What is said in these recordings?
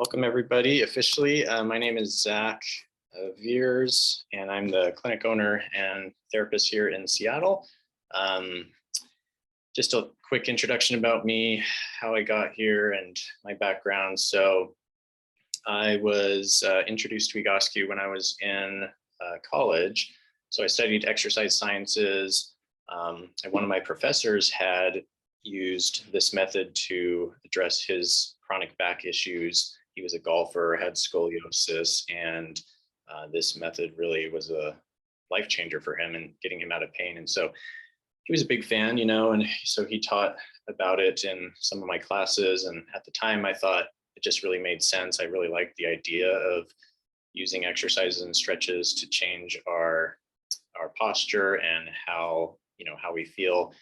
Welcome everybody officially. My name is Zach Veers and I'm the clinic owner and therapist here in Seattle. Just a quick introduction about me, how I got here and my background. So I was introduced to Egoscue when I was in college. So I studied exercise sciences and one of my professors had used this method to address his chronic back issues. He was a golfer, had scoliosis, and this method really was a life changer for him and getting him out of pain. And so he was a big fan, and so he taught about it in some of my classes. And at the time I thought it just really made sense. I really liked the idea of using exercises and stretches to change our posture and how we feel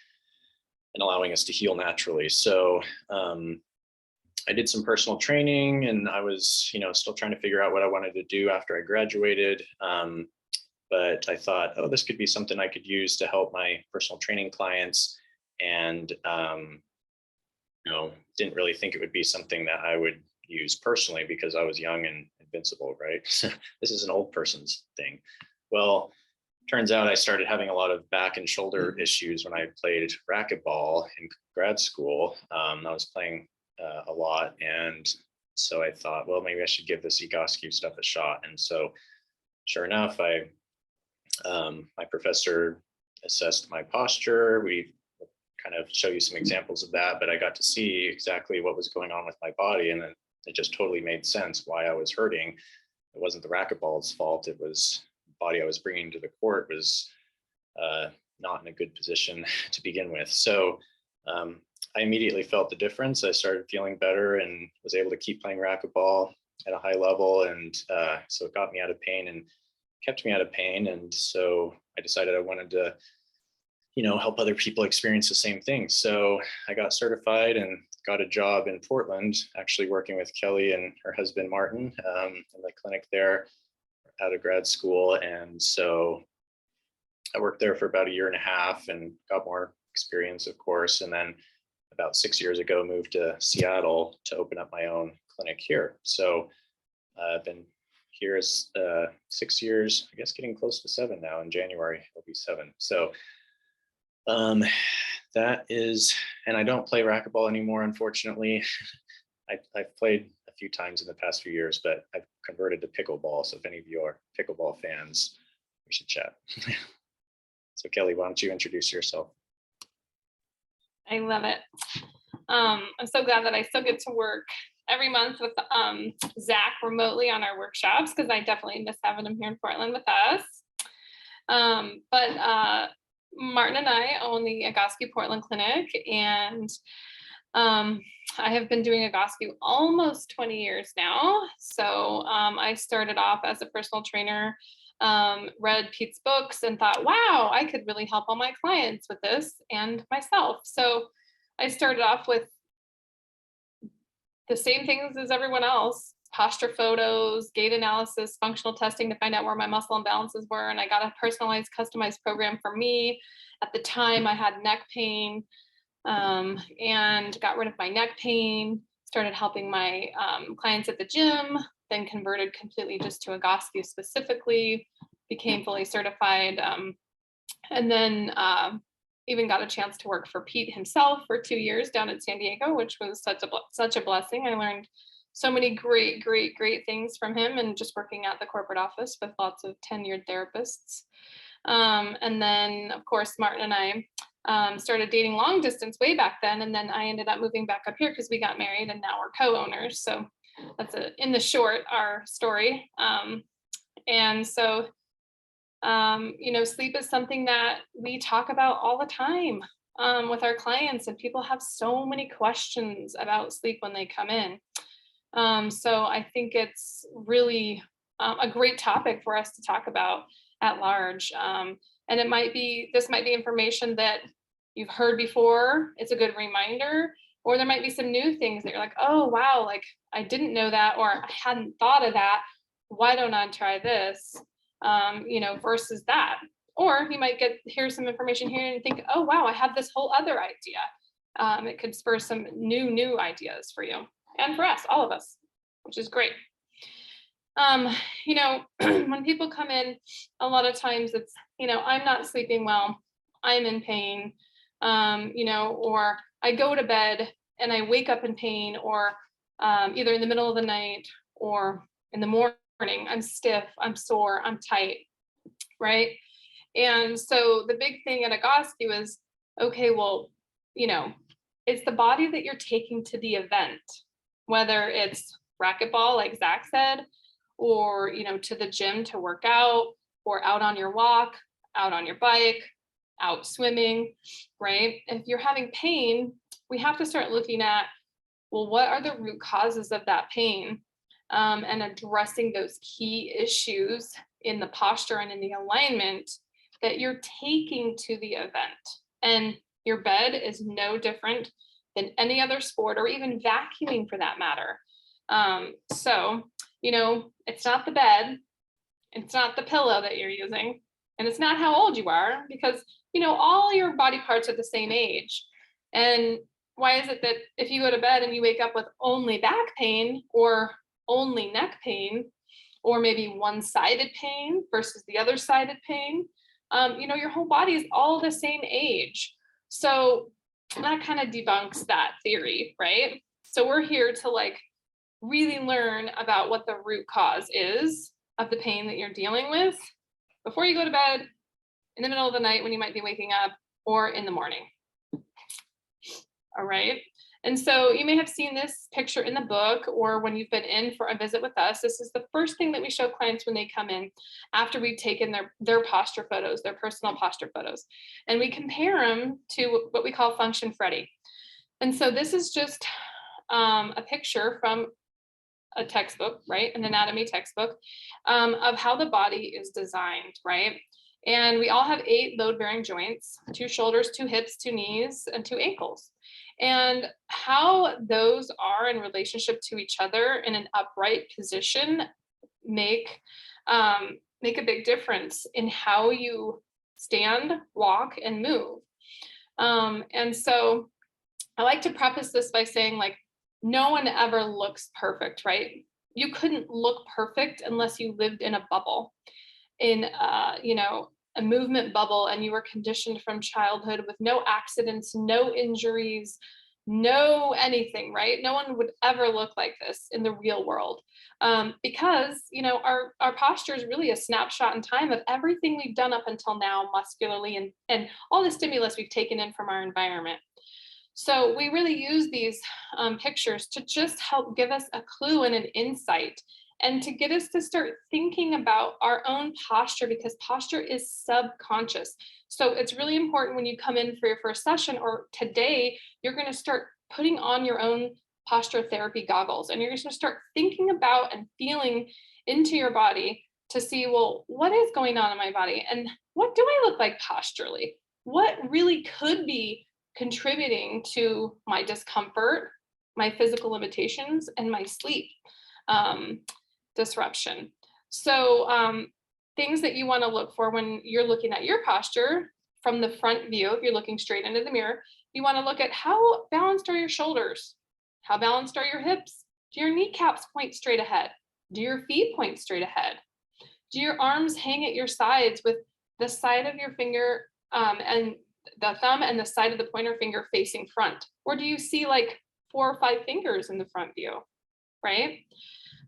and allowing us to heal naturally. So I did some personal training and I was, still trying to figure out what I wanted to do after I graduated. But I thought, oh, this could be something I could use to help my personal training clients. And, didn't really think it would be something that I would use personally because I was young and invincible, right? This is an old person's thing. Well, turns out I started having a lot of back and shoulder issues when I played racquetball in grad school. I was playing a lot. And so I thought, well, maybe I should give this Egoscue stuff a shot. And so sure enough, my professor assessed my posture. We kind of show you some examples of that, but I got to see exactly what was going on with my body. And then it just totally made sense why I was hurting. It wasn't the racquetball's fault. It was the body I was bringing to the court was not in a good position to begin with. So I immediately felt the difference. I started feeling better and was able to keep playing racquetball at a high level. And so it got me out of pain and kept me out of pain. And so I decided I wanted to, help other people experience the same thing. So I got certified and got a job in Portland, actually working with Kelly and her husband, Martin, in the clinic there out of grad school. And so I worked there for about 1.5 years and got more experience, of course. And then about 6 years ago, moved to Seattle to open up my own clinic here. So I've been here as 6 years, I guess getting close to 7 now. In January, it'll be 7. So that is, and I don't play racquetball anymore, unfortunately. I've played a few times in the past few years, but I've converted to pickleball. So if any of you are pickleball fans, we should chat. So Kelly, why don't you introduce yourself? I love it. I'm so glad that I still get to work every month with Zach remotely on our workshops, because I definitely miss having him here in Portland with us. But Martin and I own the Egoscue Portland Clinic, and I have been doing Egoscue almost 20 years now. So I started off as a personal trainer, read Pete's books and thought, wow, I could really help all my clients with this and myself. So I started off with the same things as everyone else: posture photos, gait analysis, functional testing to find out where my muscle imbalances were. And I got a personalized, customized program for me. At the time, I had neck pain and got rid of my neck pain, started helping my clients at the gym, then converted completely just to Egoscue specifically, became fully certified, and then even got a chance to work for Pete himself for 2 years down in San Diego, which was such a blessing. I learned so many great things from him, and just working at the corporate office with lots of tenured therapists. And then, of course, Martin and I started dating long distance way back then, and then I ended up moving back up here because we got married, and now we're co-owners. So that's in the short, our story. And so, sleep is something that we talk about all the time with our clients, and people have so many questions about sleep when they come in. So I think it's really a great topic for us to talk about at large. And this might be information that you've heard before. It's a good reminder, or there might be some new things that you're like, oh, wow, like I didn't know that, or I hadn't thought of that. Why don't I try this? Versus that. Or you might hear some information here and think, oh, wow, I have this whole other idea. It could spur some new ideas for you and for us, all of us. which is great. You know, when people come in, a lot of times it's, you know, I'm not sleeping well, I'm in pain, you know, or I go to bed and I wake up in pain, or either in the middle of the night or in the morning, I'm stiff, I'm sore, I'm tight, right? And so the big thing at Egoscue is, okay, well, you know, it's the body that you're taking to the event, whether it's racquetball, like Zach said, or, you know, to the gym to work out, or out on your walk, out on your bike, out swimming, right? If you're having pain, we have to start looking at, well, what are the root causes of that pain? And addressing those key issues in the posture and in the alignment that you're taking to the event. And your bed is no different than any other sport, or even vacuuming for that matter. So, you know, it's not the bed, it's not the pillow that you're using, and it's not how old you are, because, you know, all your body parts are the same age. And why is it that if you go to bed and you wake up with only back pain, or only neck pain, or maybe one-sided pain versus the other sided pain, you know, your whole body is all the same age. So that kind of debunks that theory, right? So we're here to like really learn about what the root cause is of the pain that you're dealing with before you go to bed, in the middle of the night when you might be waking up, or in the morning. All right. And so you may have seen this picture in the book, or when you've been in for a visit with us. This is the first thing that we show clients when they come in after we've taken their posture photos, their personal posture photos. And we compare them to what we call Function Freddy. And so this is just a picture from a textbook, right? An anatomy textbook, of how the body is designed, right? And we all have 8 load-bearing joints: 2 shoulders, 2 hips, 2 knees, and 2 ankles. And how those are in relationship to each other in an upright position make make a big difference in how you stand, walk, and move. And so I like to preface this by saying, like, no one ever looks perfect, right? You couldn't look perfect unless you lived in a bubble, in you know, a movement bubble, and you were conditioned from childhood with no accidents, no injuries, no anything, right? No one would ever look like this in the real world, because, you know, our posture is really a snapshot in time of everything we've done up until now muscularly, and all the stimulus we've taken in from our environment. So we really use these pictures to just help give us a clue and an insight, and to get us to start thinking about our own posture, because posture is subconscious. So it's really important when you come in for your first session, or today, you're going to start putting on your own posture therapy goggles, and you're going to start thinking about and feeling into your body to see, well, what is going on in my body, and what do I look like posturally? What really could be contributing to my discomfort, my physical limitations, and my sleep disruption. So things that you want to look for when you're looking at your posture from the front view, if you're looking straight into the mirror, you want to look at how balanced are your shoulders? How balanced are your hips? Do your kneecaps point straight ahead? Do your feet point straight ahead? Do your arms hang at your sides with the side of your finger and the thumb and the side of the pointer finger facing front? Or do you see like 4 or 5 fingers in the front view, right?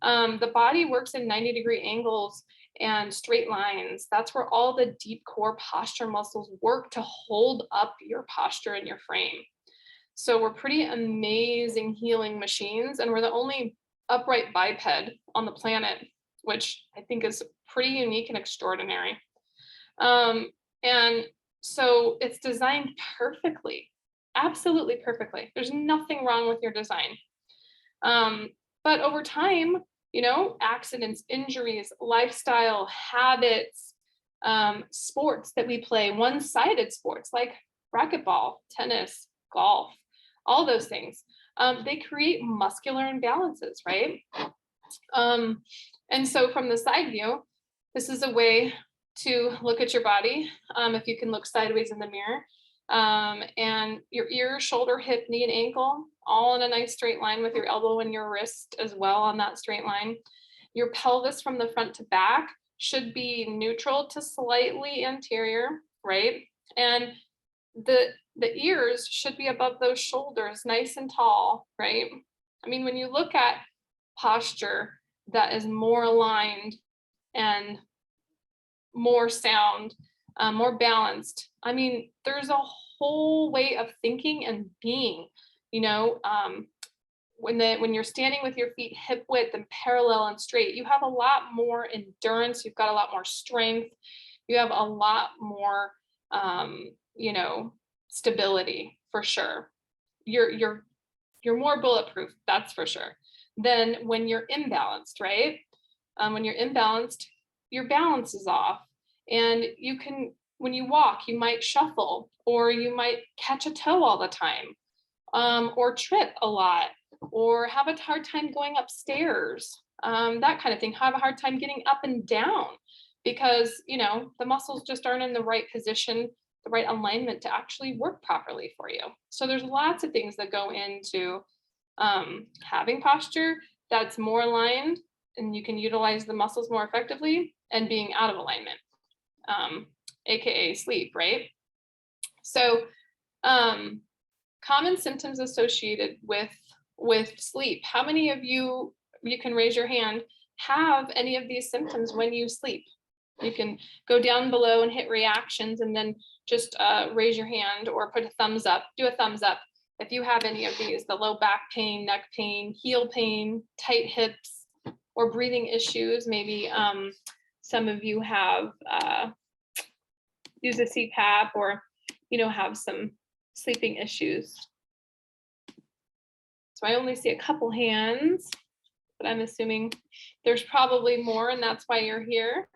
The body works in 90-degree angles and straight lines. That's where all the deep core posture muscles work to hold up your posture and your frame. So we're pretty amazing healing machines, and we're the only upright biped on the planet, which I think is pretty unique and extraordinary. And so it's designed perfectly, absolutely perfectly. There's nothing wrong with your design. But over time, you know, accidents, injuries, lifestyle, habits, sports that we play, one-sided sports like racquetball, tennis, golf, all those things, they create muscular imbalances, right? And so from the side view, this is a way to look at your body. If you can look sideways in the mirror, And your ear, shoulder, hip, knee, and ankle, all in a nice straight line with your elbow and your wrist as well on that straight line. Your pelvis from the front to back should be neutral to slightly anterior, right? And the ears should be above those shoulders, nice and tall, right? I mean, when you look at posture that is more aligned and more sound, more balanced. I mean, there's a whole way of thinking and being, you know, when you're standing with your feet hip width and parallel and straight, you have a lot more endurance, you've got a lot more strength, you have a lot more, you know, stability for sure. You're more bulletproof, that's for sure, than when you're imbalanced, right? When you're imbalanced, your balance is off, and you can, when you walk, you might shuffle, or you might catch a toe all the time, or trip a lot, or have a hard time going upstairs, that kind of thing. Have a hard time getting up and down because, you know, the muscles just aren't in the right position, the right alignment to actually work properly for you. So there's lots of things that go into having posture that's more aligned, and you can utilize the muscles more effectively, and being out of alignment, aka sleep, right? So common symptoms associated with sleep. How many of you, you can raise your hand, have any of these symptoms when you sleep? You can go down below and hit reactions, and then just raise your hand or put a thumbs up. Do a thumbs up if you have any of these: the low back pain, neck pain, heel pain, tight hips, or breathing issues. Maybe some of you have used a CPAP, or, you know, have some sleeping issues. So I only see a couple hands, but I'm assuming there's probably more, and that's why you're here,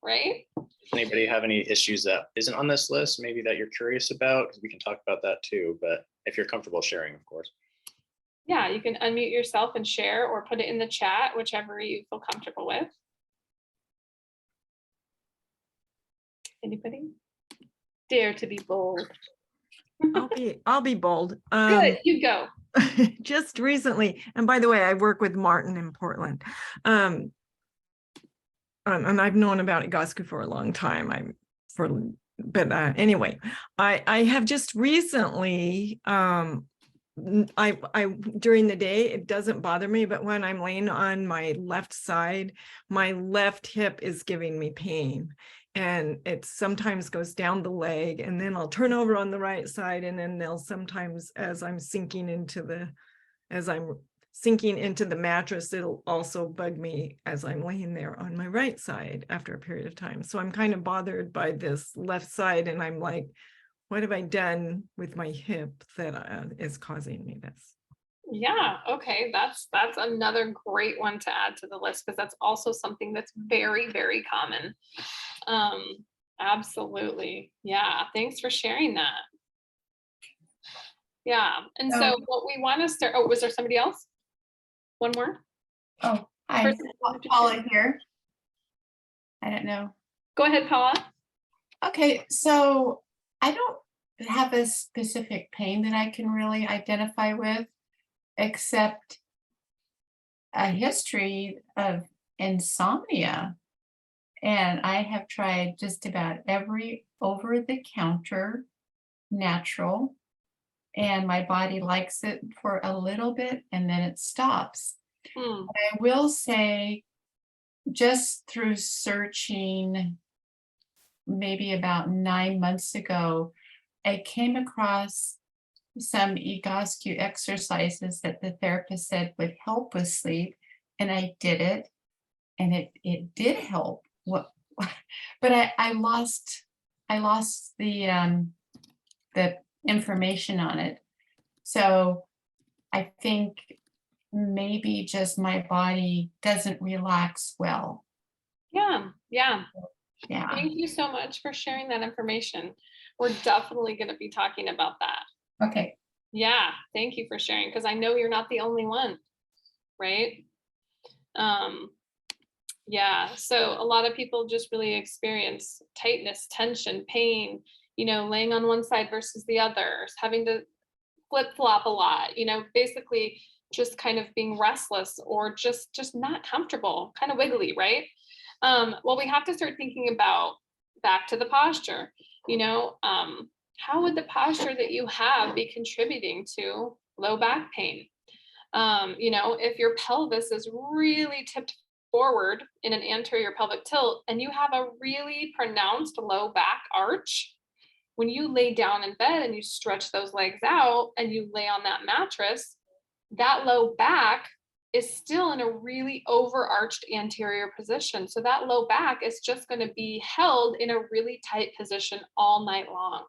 right? Does anybody have any issues that isn't on this list, maybe that you're curious about? We can talk about that too, but if you're comfortable sharing, of course. Yeah, you can unmute yourself and share, or put it in the chat, whichever you feel comfortable with. Anybody? Dare to be bold. I'll be bold. Good, you go. Just recently, and by the way, I work with Martin in Portland. And I've known about Egoscue for a long time. Anyway, I have just recently, I during the day, it doesn't bother me, but when I'm laying on my left side, my left hip is giving me pain. And it sometimes goes down the leg, and then I'll turn over on the right side, and then they'll sometimes, as I'm sinking into the mattress, it'll also bug me as I'm laying there on my right side after a period of time. So I'm kind of bothered by this left side, and I'm like, what have I done with my hip that is causing me this? Yeah, okay, that's another great one to add to the list, because that's also something that's very, very common. Absolutely. Yeah, thanks for sharing that. Yeah, and so what we want to start, oh, was there somebody else? One more? Oh, hi, Person- Paula here. I don't know. Go ahead, Paula. Okay, so I don't have a specific pain that I can really identify with, except a history of insomnia. And I have tried just about every over-the-counter natural, and my body likes it for a little bit and then it stops. I will say, just through searching, maybe about 9 months ago, I came across some Egoscue exercises that the therapist said would help with sleep, and I did it, and it did help. But I lost the information on it. So I think maybe just my body doesn't relax well. Yeah. Yeah. Thank you so much for sharing that information. We're definitely going to be talking about that. Okay. Yeah, thank you for sharing, because I know you're not the only one, right? Yeah, so a lot of people just really experience tightness, tension, pain, laying on one side versus the other, having to flip flop a lot, basically just kind of being restless or just not comfortable, kind of wiggly, right? Well, we have to start thinking about back to the posture, how would the posture that you have be contributing to low back pain? If your pelvis is really tipped forward in an anterior pelvic tilt and you have a really pronounced low back arch, when you lay down in bed and you stretch those legs out and you lay on that mattress, that low back is still in a really overarched anterior position. So that low back is just going to be held in a really tight position all night long.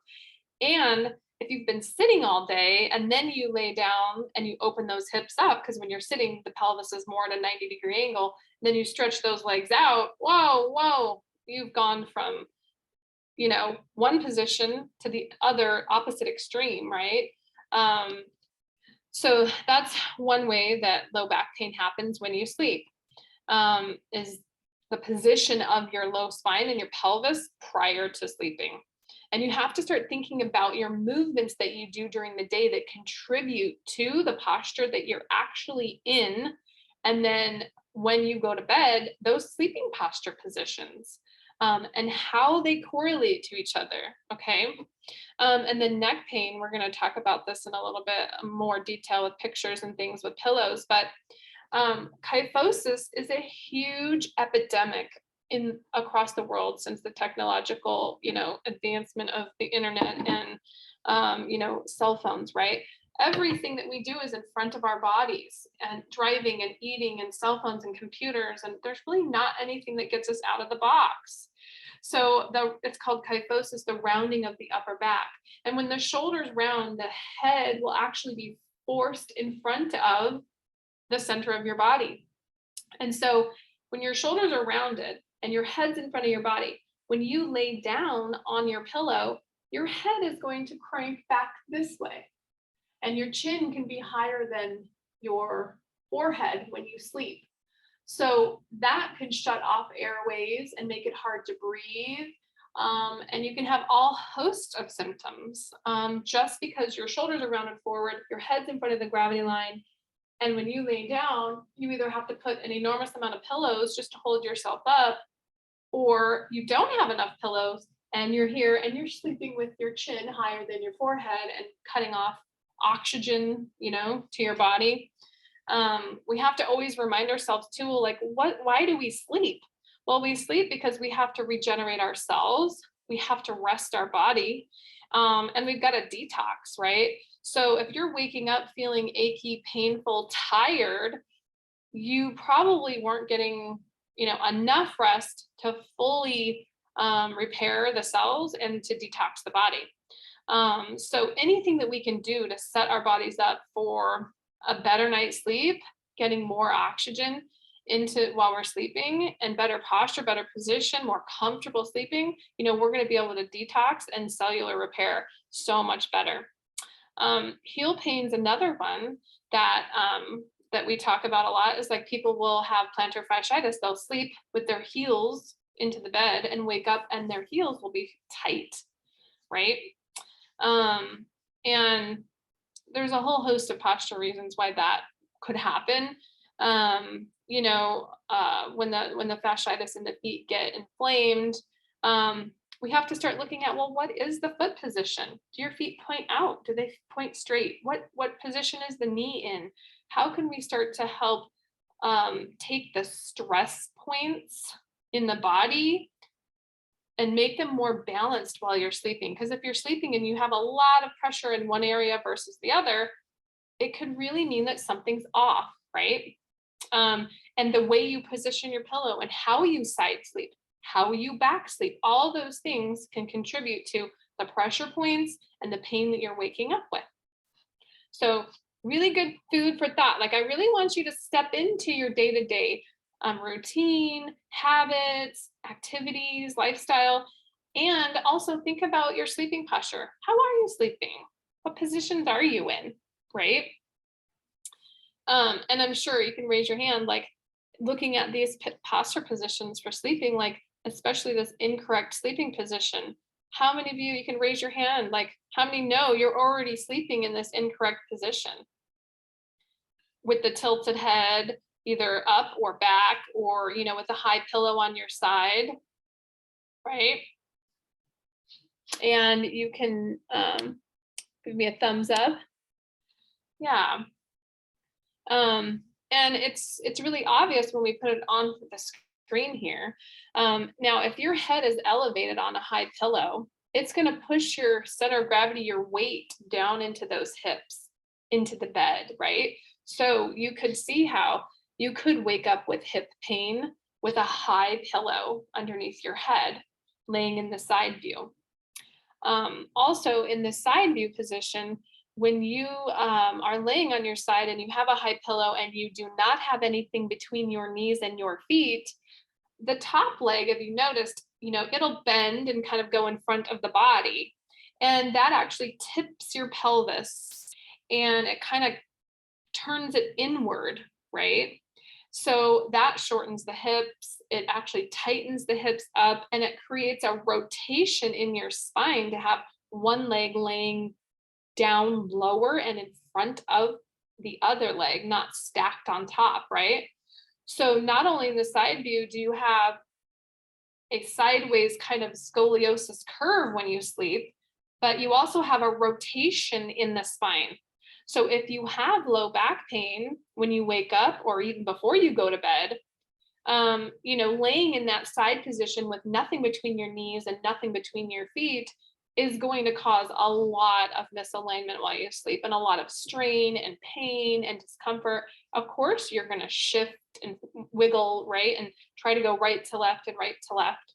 And if you've been sitting all day and then you lay down and you open those hips up, because when you're sitting, the pelvis is more at a 90-degree angle, then you stretch those legs out, whoa, you've gone from, one position to the other opposite extreme, right? So that's one way that low back pain happens when you sleep, is the position of your low spine and your pelvis prior to sleeping. And you have to start thinking about your movements that you do during the day that contribute to the posture that you're actually in. And then when you go to bed, those sleeping posture positions, and how they correlate to each other. Okay. And then neck pain, we're going to talk about this in a little bit more detail with pictures and things with pillows, but kyphosis is a huge epidemic across the world since the technological, advancement of the internet and, cell phones, right? Everything that we do is in front of our bodies, and driving and eating and cell phones and computers. And there's really not anything that gets us out of the box. So it's called kyphosis, the rounding of the upper back. And when the shoulders round, the head will actually be forced in front of the center of your body. And so when your shoulders are rounded and your head's in front of your body, when you lay down on your pillow, your head is going to crank back this way. And your chin can be higher than your forehead when you sleep. So that can shut off airways and make it hard to breathe. And you can have all hosts of symptoms just because your shoulders are rounded forward, your head's in front of the gravity line. And when you lay down, you either have to put an enormous amount of pillows just to hold yourself up, or you don't have enough pillows and you're here and you're sleeping with your chin higher than your forehead and cutting off oxygen, to your body. We have to always remind ourselves too, like, why do we sleep? Well, we sleep because we have to regenerate our cells. We have to rest our body. And we've got to detox, right? So if you're waking up feeling achy, painful, tired, you probably weren't getting, enough rest to fully repair the cells and to detox the body. So anything that we can do to set our bodies up for a better night's sleep, getting more oxygen into while we're sleeping, and better posture, better position, more comfortable sleeping, we're going to be able to detox and cellular repair so much better. Heel pain's another one that we talk about a lot. Is like people will have plantar fasciitis. They'll sleep with their heels into the bed and wake up and their heels will be tight, right? And there's a whole host of posture reasons why that could happen. When the fasciitis in the feet get inflamed, we have to start looking at, well, what is the foot position? Do your feet point out? Do they point straight? What position is the knee in? How can we start to help take the stress points in the body and make them more balanced while you're sleeping? Because if you're sleeping and you have a lot of pressure in one area versus the other, it could really mean that something's off, right? And the way you position your pillow and how you side sleep, how you back sleep, all those things can contribute to the pressure points and the pain that you're waking up with. So really good food for thought. Like, I really want you to step into your day-to-day routine, habits, activities, lifestyle, and also think about your sleeping posture. How are you sleeping? What positions are you in, right? And I'm sure you can raise your hand, like looking at these posture positions for sleeping, like especially this incorrect sleeping position. How many of you can raise your hand? Like, how many know you're already sleeping in this incorrect position with the tilted head, either up or back, or, with a high pillow on your side, right? And you can give me a thumbs up. Yeah. And it's really obvious when we put it on the screen here. Now, if your head is elevated on a high pillow, it's going to push your center of gravity, your weight down into those hips, into the bed, right? So you could see how you could wake up with hip pain with a high pillow underneath your head, laying in the side view. Also, in the side view position, when you are laying on your side and you have a high pillow and you do not have anything between your knees and your feet, the top leg, if you noticed, it'll bend and kind of go in front of the body. And that actually tips your pelvis and it kind of turns it inward, right? So that shortens the hips. It actually tightens the hips up and it creates a rotation in your spine to have one leg laying down lower and in front of the other leg, not stacked on top, right? So not only in the side view do you have a sideways kind of scoliosis curve when you sleep, but you also have a rotation in the spine. So if you have low back pain when you wake up or even before you go to bed, laying in that side position with nothing between your knees and nothing between your feet is going to cause a lot of misalignment while you sleep and a lot of strain and pain and discomfort. Of course, you're going to shift and wiggle, right? And try to go right to left and right to left.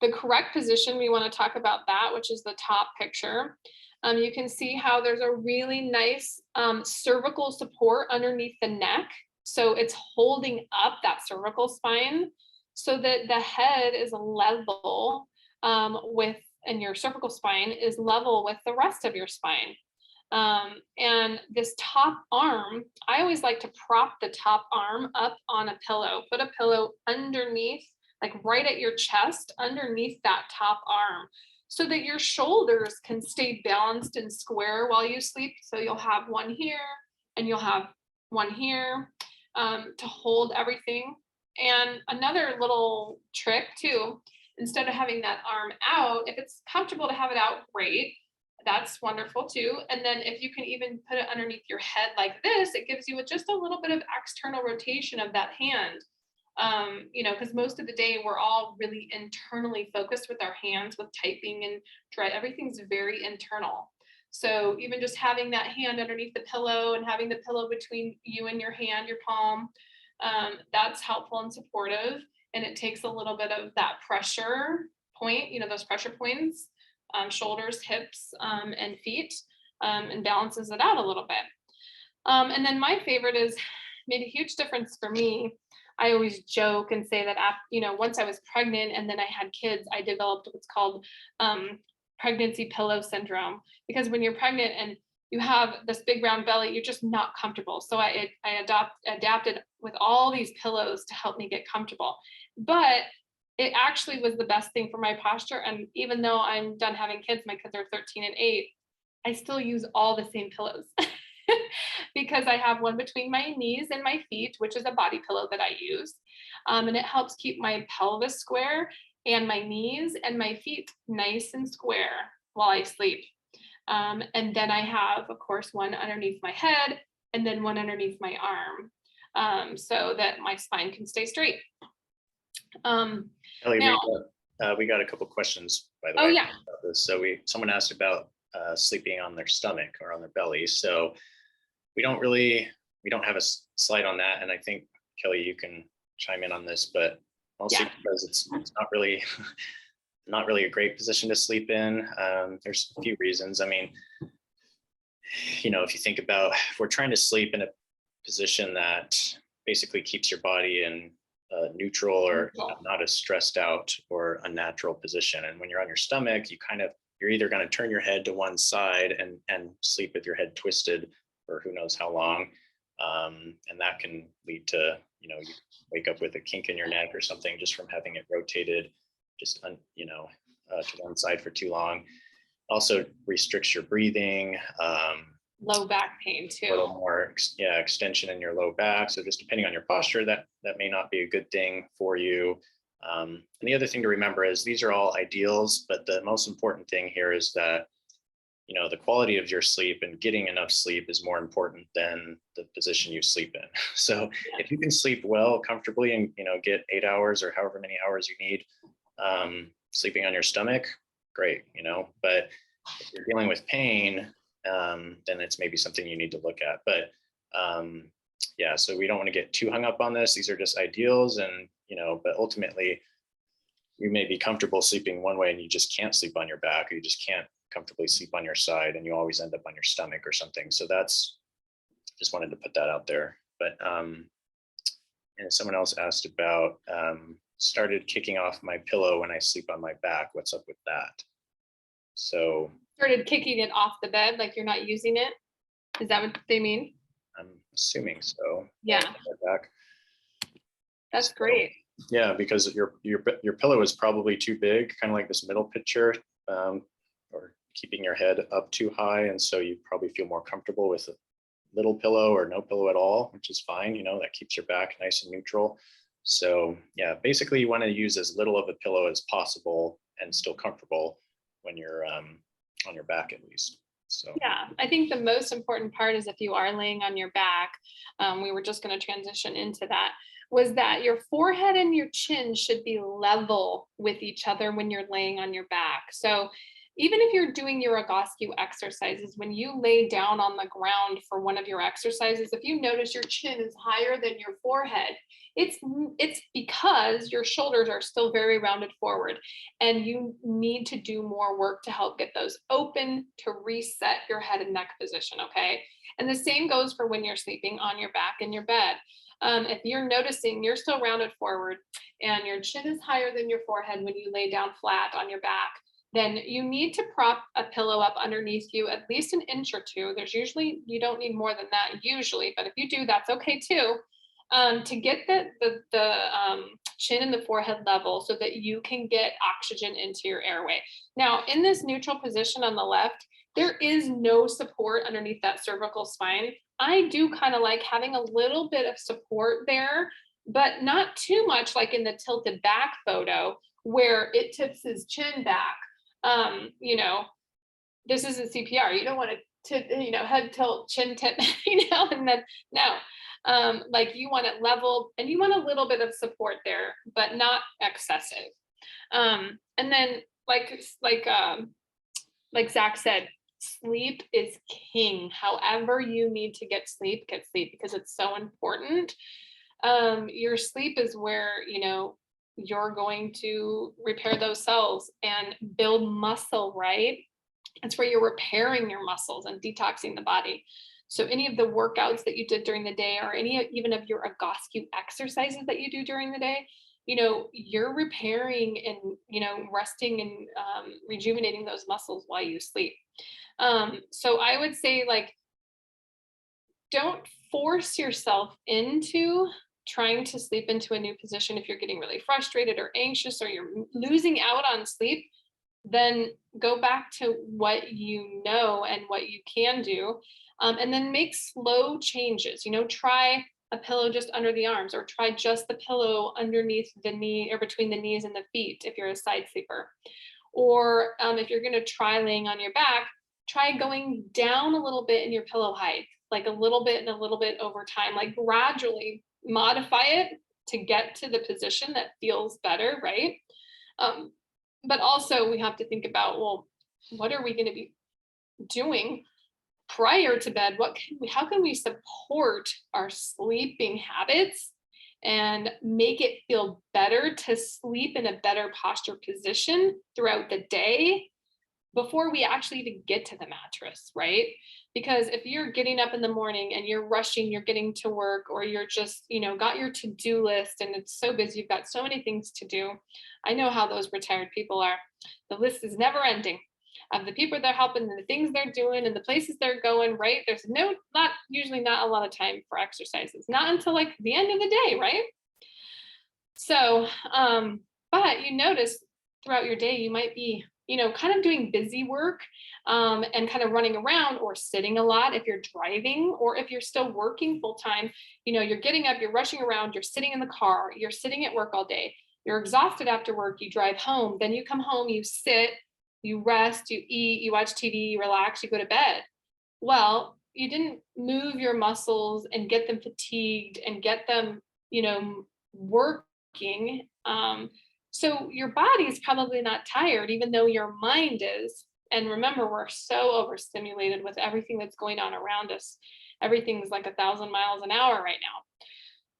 The correct position, we want to talk about that, which is the top picture. You can see how there's a really nice cervical support underneath the neck. So it's holding up that cervical spine so that the head is level and your cervical spine is level with the rest of your spine. And this top arm, I always like to prop the top arm up on a pillow, put a pillow underneath, like right at your chest, underneath that top arm, so that your shoulders can stay balanced and square while you sleep. So you'll have one here and you'll have one here to hold everything. And another little trick too, instead of having that arm out, if it's comfortable to have it out, great. That's wonderful too. And then if you can even put it underneath your head like this, it gives you just a little bit of external rotation of that hand. Because most of the day we're all really internally focused with our hands, with typing and everything's very internal. So even just having that hand underneath the pillow and having the pillow between you and your hand, your palm, that's helpful and supportive. And it takes a little bit of that pressure point, those pressure points, shoulders, hips, and feet, and balances it out a little bit. And then my favorite is made a huge difference for me. I always joke and say that, once I was pregnant and then I had kids, I developed what's called pregnancy pillow syndrome, because when you're pregnant and you have this big round belly, you're just not comfortable. So I adapted with all these pillows to help me get comfortable. But it actually was the best thing for my posture. And even though I'm done having kids, my kids are 13 and 8, I still use all the same pillows. Because I have one between my knees and my feet, which is a body pillow that I use. And it helps keep my pelvis square and my knees and my feet nice and square while I sleep. And then I have, of course, one underneath my head and then one underneath my arm, so that my spine can stay straight. Ellie, we got a couple questions, by the way. Yeah. About this. So someone asked about sleeping on their stomach or on their belly. So we don't have a slide on that. And I think, Kelly, you can chime in on this, but mostly because it's not really a great position to sleep in. There's a few reasons. I mean, if you think about, if we're trying to sleep in a position that basically keeps your body in neutral or not as stressed out or unnatural position. And when you're on your stomach, you're either going to turn your head to one side and sleep with your head twisted for who knows how long. And that can lead to, you wake up with a kink in your neck or something just from having it rotated, to one side for too long. Also restricts your breathing. Low back pain A little too. more extension in your low back. So just depending on your posture, that may not be a good thing for you. And the other thing to remember is these are all ideals, but the most important thing here is that, you know, the quality of your sleep and getting enough sleep is more important than the position you sleep in. So if you can sleep well, comfortably, and, you know, get 8 hours or however many hours you need, sleeping on your stomach, great, you know. But if you're dealing with pain, then it's maybe something you need to look at. But yeah, so we don't want to get too hung up on this. These are just ideals, and, you know, but ultimately you may be comfortable sleeping one way and you just can't sleep on your back, or you just can't comfortably sleep on your side and you always end up on your stomach or something. So that's, just wanted to put that out there. But and someone else asked about started kicking off my pillow when I sleep on my back. What's up with that? So Started kicking it off the bed, like you're not using it. Is that what they mean? I'm assuming so. Yeah. On my back. That's great. Yeah, because your pillow is probably too big, kind of like this middle picture, or keeping your head up too high, and so you probably feel more comfortable with a little pillow or no pillow at all, which is fine. You know, that keeps your back nice and neutral. So yeah, basically you want to use as little of a pillow as possible and still comfortable when you're on your back, at least. So Yeah, I think the most important part is if you are laying on your back, we were just going to transition into that, was that your forehead and your chin should be level with each other when you're laying on your back. So even if you're doing your Egoscue exercises, when you lay down on the ground for one of your exercises, if you notice your chin is higher than your forehead, it's because your shoulders are still very rounded forward, and you need to do more work to help get those open to reset your head and neck position. Okay. And the same goes for when you're sleeping on your back in your bed. If you're noticing you're still rounded forward and your chin is higher than your forehead when you lay down flat on your back, then you need to prop a pillow up underneath you at least an inch or two. There's usually, you don't need more than that usually, but if you do, that's okay too. To get the chin and the forehead level so that you can get oxygen into your airway. Now, in this neutral position on the left, there is no support underneath that cervical spine. I do kind of like having a little bit of support there, but not too much like in the tilted back photo where it tips his chin back. You know, this isn't CPR. You don't want to, you know, head tilt, chin tip, you know, and then no. Like you want it level and you want a little bit of support there, but not excessive. And then like Zach said, sleep is king. However you need to get sleep because it's so important. Your sleep is where, you know, you're going to repair those cells and build muscle, right? That's where you're repairing your muscles and detoxing the body. So any of the workouts that you did during the day, or any even of your Egoscue exercises that you do during the day, you know, you're repairing and, you know, resting and rejuvenating those muscles while you sleep. So I would say, like, don't force yourself into trying to sleep into a new position. If you're getting really frustrated or anxious or you're losing out on sleep, then go back to what you know and what you can do, and then make slow changes. You know, try a pillow just under the arms, or try just the pillow underneath the knee or between the knees and the feet if you're a side sleeper. Or if you're going to try laying on your back, try going down a little bit in your pillow height, like a little bit and a little bit over time, like gradually modify it to get to the position that feels better, right? But also we have to think about, well, what are we going to be doing prior to bed? How can we support our sleeping habits and make it feel better to sleep in a better posture position throughout the day before we actually even get to the mattress, right? Because if you're getting up in the morning and you're rushing, you're getting to work, or you're just, you know, got your to-do list and it's so busy, you've got so many things to do. I know how those retired people are. The list is never ending of the people they're helping and the things they're doing and the places they're going, right? There's usually not a lot of time for exercises, not until like the end of the day, right? So, but you notice throughout your day, you might be, kind of doing busy work and kind of running around or sitting a lot if you're driving, or if you're still working full time, you're getting up, you're rushing around, you're sitting in the car, you're sitting at work all day, you're exhausted after work, you drive home, then you come home, you sit, you rest, you eat, you watch TV, you relax, you go to bed. Well, you didn't move your muscles and get them fatigued and get them, working. So your body is probably not tired, even though your mind is. And remember, we're so overstimulated with everything that's going on around us. Everything's like 1,000 miles an hour right now.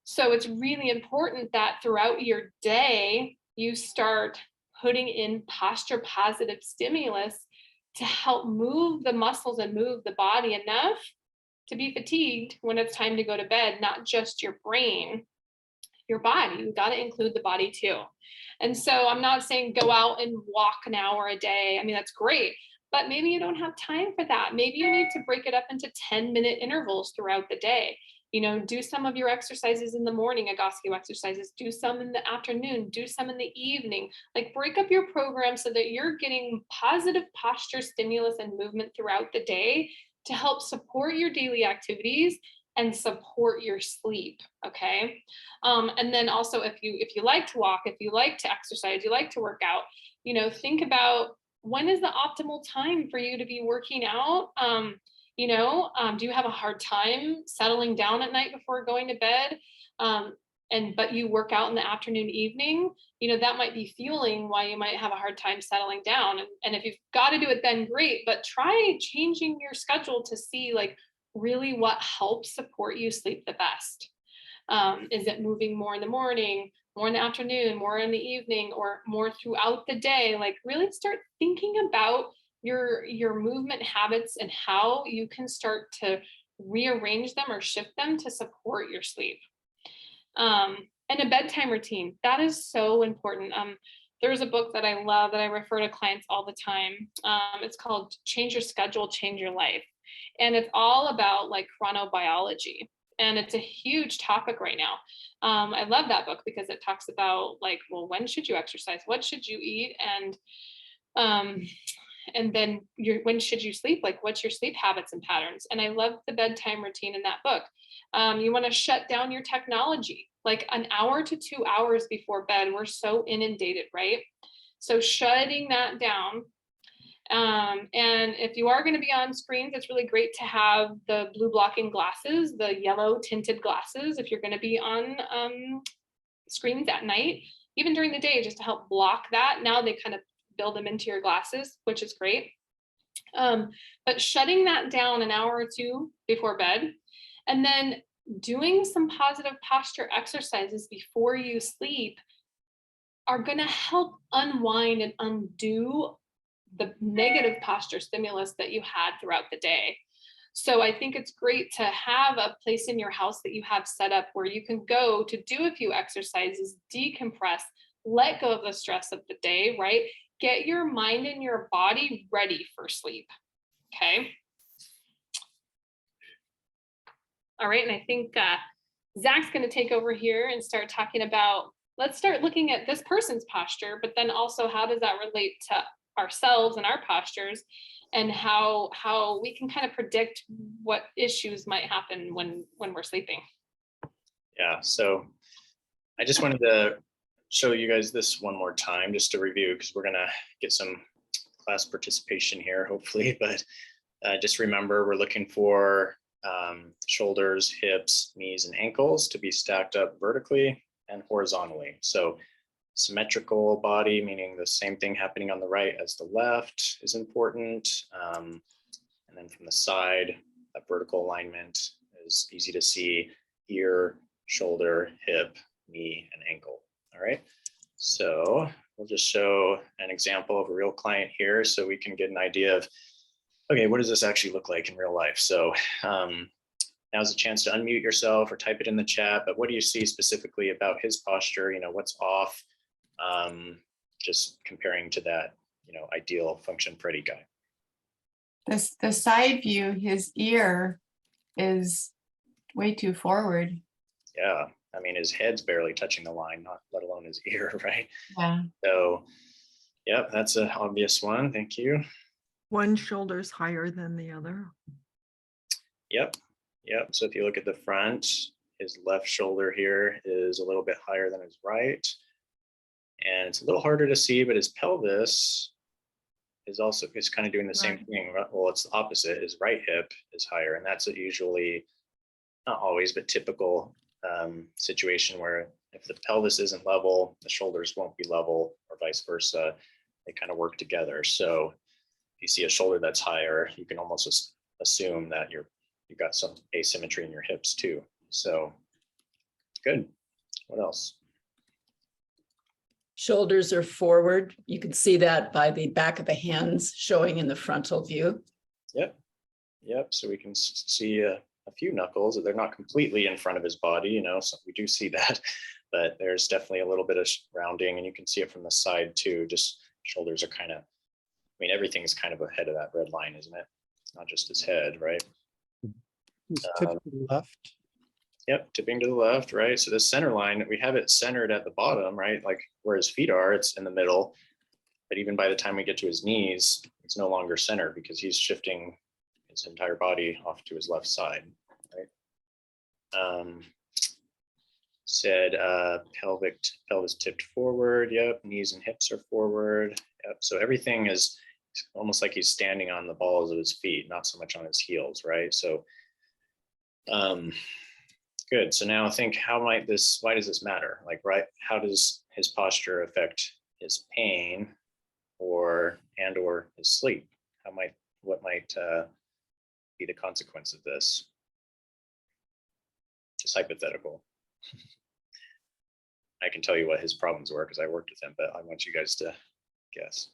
So it's really important that throughout your day, you start putting in posture positive stimulus to help move the muscles and move the body enough to be fatigued when it's time to go to bed, not just your brain, your body. You got to include the body too. And so I'm not saying go out and walk an hour a day. I mean, that's great, but maybe you don't have time for that. Maybe you need to break it up into 10-minute intervals throughout the day. Do some of your exercises in the morning, Egoscue exercises, do some in the afternoon, do some in the evening, like break up your program so that you're getting positive posture stimulus and movement throughout the day to help support your daily activities and support your sleep. Okay. And then also if you like to walk, if you like to exercise, you like to work out, think about when is the optimal time for you to be working out. Do you have a hard time settling down at night before going to bed? But you work out in the afternoon, evening, that might be fueling why you might have a hard time settling down. And if you've got to do it, then great, but try changing your schedule to see like really what helps support you sleep the best. Is it moving more in the morning, more in the afternoon, more in the evening, or more throughout the day? Like really start thinking about your movement habits and how you can start to rearrange them or shift them to support your sleep. And a bedtime routine, that is so important. There's a book that I love that I refer to clients all the time. It's called Change Your Schedule, Change Your Life. And it's all about like chronobiology. And it's a huge topic right now. I love that book because it talks about like, well, when should you exercise? What should you eat? And then when should you sleep? Like, what's your sleep habits and patterns? And I love the bedtime routine in that book. You want to shut down your technology, like an hour to 2 hours before bed. We're so inundated, right? So shutting that down. And if you are going to be on screens, it's really great to have the blue blocking glasses, the yellow tinted glasses, if you're going to be on screens at night, even during the day, just to help block that. Now they kind of build them into your glasses, which is great. But shutting that down an hour or two before bed, and then doing some positive posture exercises before you sleep are going to help unwind and undo the negative posture stimulus that you had throughout the day. So I think it's great to have a place in your house that you have set up where you can go to do a few exercises, decompress, let go of the stress of the day, right? Get your mind and your body ready for sleep. Okay. All right. And I think Zach's going to take over here and start talking about, let's start looking at this person's posture, but then also how does that relate to ourselves and our postures, and how we can kind of predict what issues might happen when we're sleeping. Yeah. So I just wanted to show you guys this one more time, just to review, because we're going to get some class participation here, hopefully. But just remember, we're looking for shoulders, hips, knees, and ankles to be stacked up vertically and horizontally. So symmetrical body, meaning the same thing happening on the right as the left, is important. And then from the side, that vertical alignment is easy to see: ear, shoulder, hip, knee, and ankle. All right. So we'll just show an example of a real client here so we can get an idea of, okay, what does this actually look like in real life? So now's a chance to unmute yourself or type it in the chat, but what do you see specifically about his posture? What's off? Just comparing to that, ideal function Freddy guy. The side view, his ear is way too forward. Yeah. I mean, his head's barely touching the line, not let alone his ear, right? Yeah. So, Yep, that's an obvious one. Thank you. One shoulder's higher than the other. Yep. Yep. So if you look at the front, his left shoulder here is a little bit higher than his right. And it's a little harder to see, but his pelvis is also kind of doing the same thing. Well, it's the opposite. His right hip is higher, and that's usually, not always, but typical situation where if the pelvis isn't level, the shoulders won't be level, or vice versa. They kind of work together. So if you see a shoulder that's higher, you can almost just assume that you've got some asymmetry in your hips too. So good. What else? Shoulders are forward. You can see that by the back of the hands showing in the frontal view. Yep. Yep. So we can see a few knuckles. They're not completely in front of his body, you know, so we do see that, but there's definitely a little bit of rounding, and you can see it from the side too. Just shoulders are kind of, I mean, everything's kind of ahead of that red line, isn't it? Not just his head, right? He's tipped to the left. Yep, tipping to the left, right? So the center line, we have it centered at the bottom, right? Like where his feet are, it's in the middle. But even by the time we get to his knees, it's no longer centered because he's shifting his entire body off to his left side, right? Said pelvis tipped forward. Yep, knees and hips are forward. Yep, so everything is almost like he's standing on the balls of his feet, not so much on his heels, right? So good. So now think, why does this matter? Like, right, how does his posture affect his pain or his sleep? What might be the consequence of this? Just hypothetical. I can tell you what his problems were because I worked with him, but I want you guys to guess.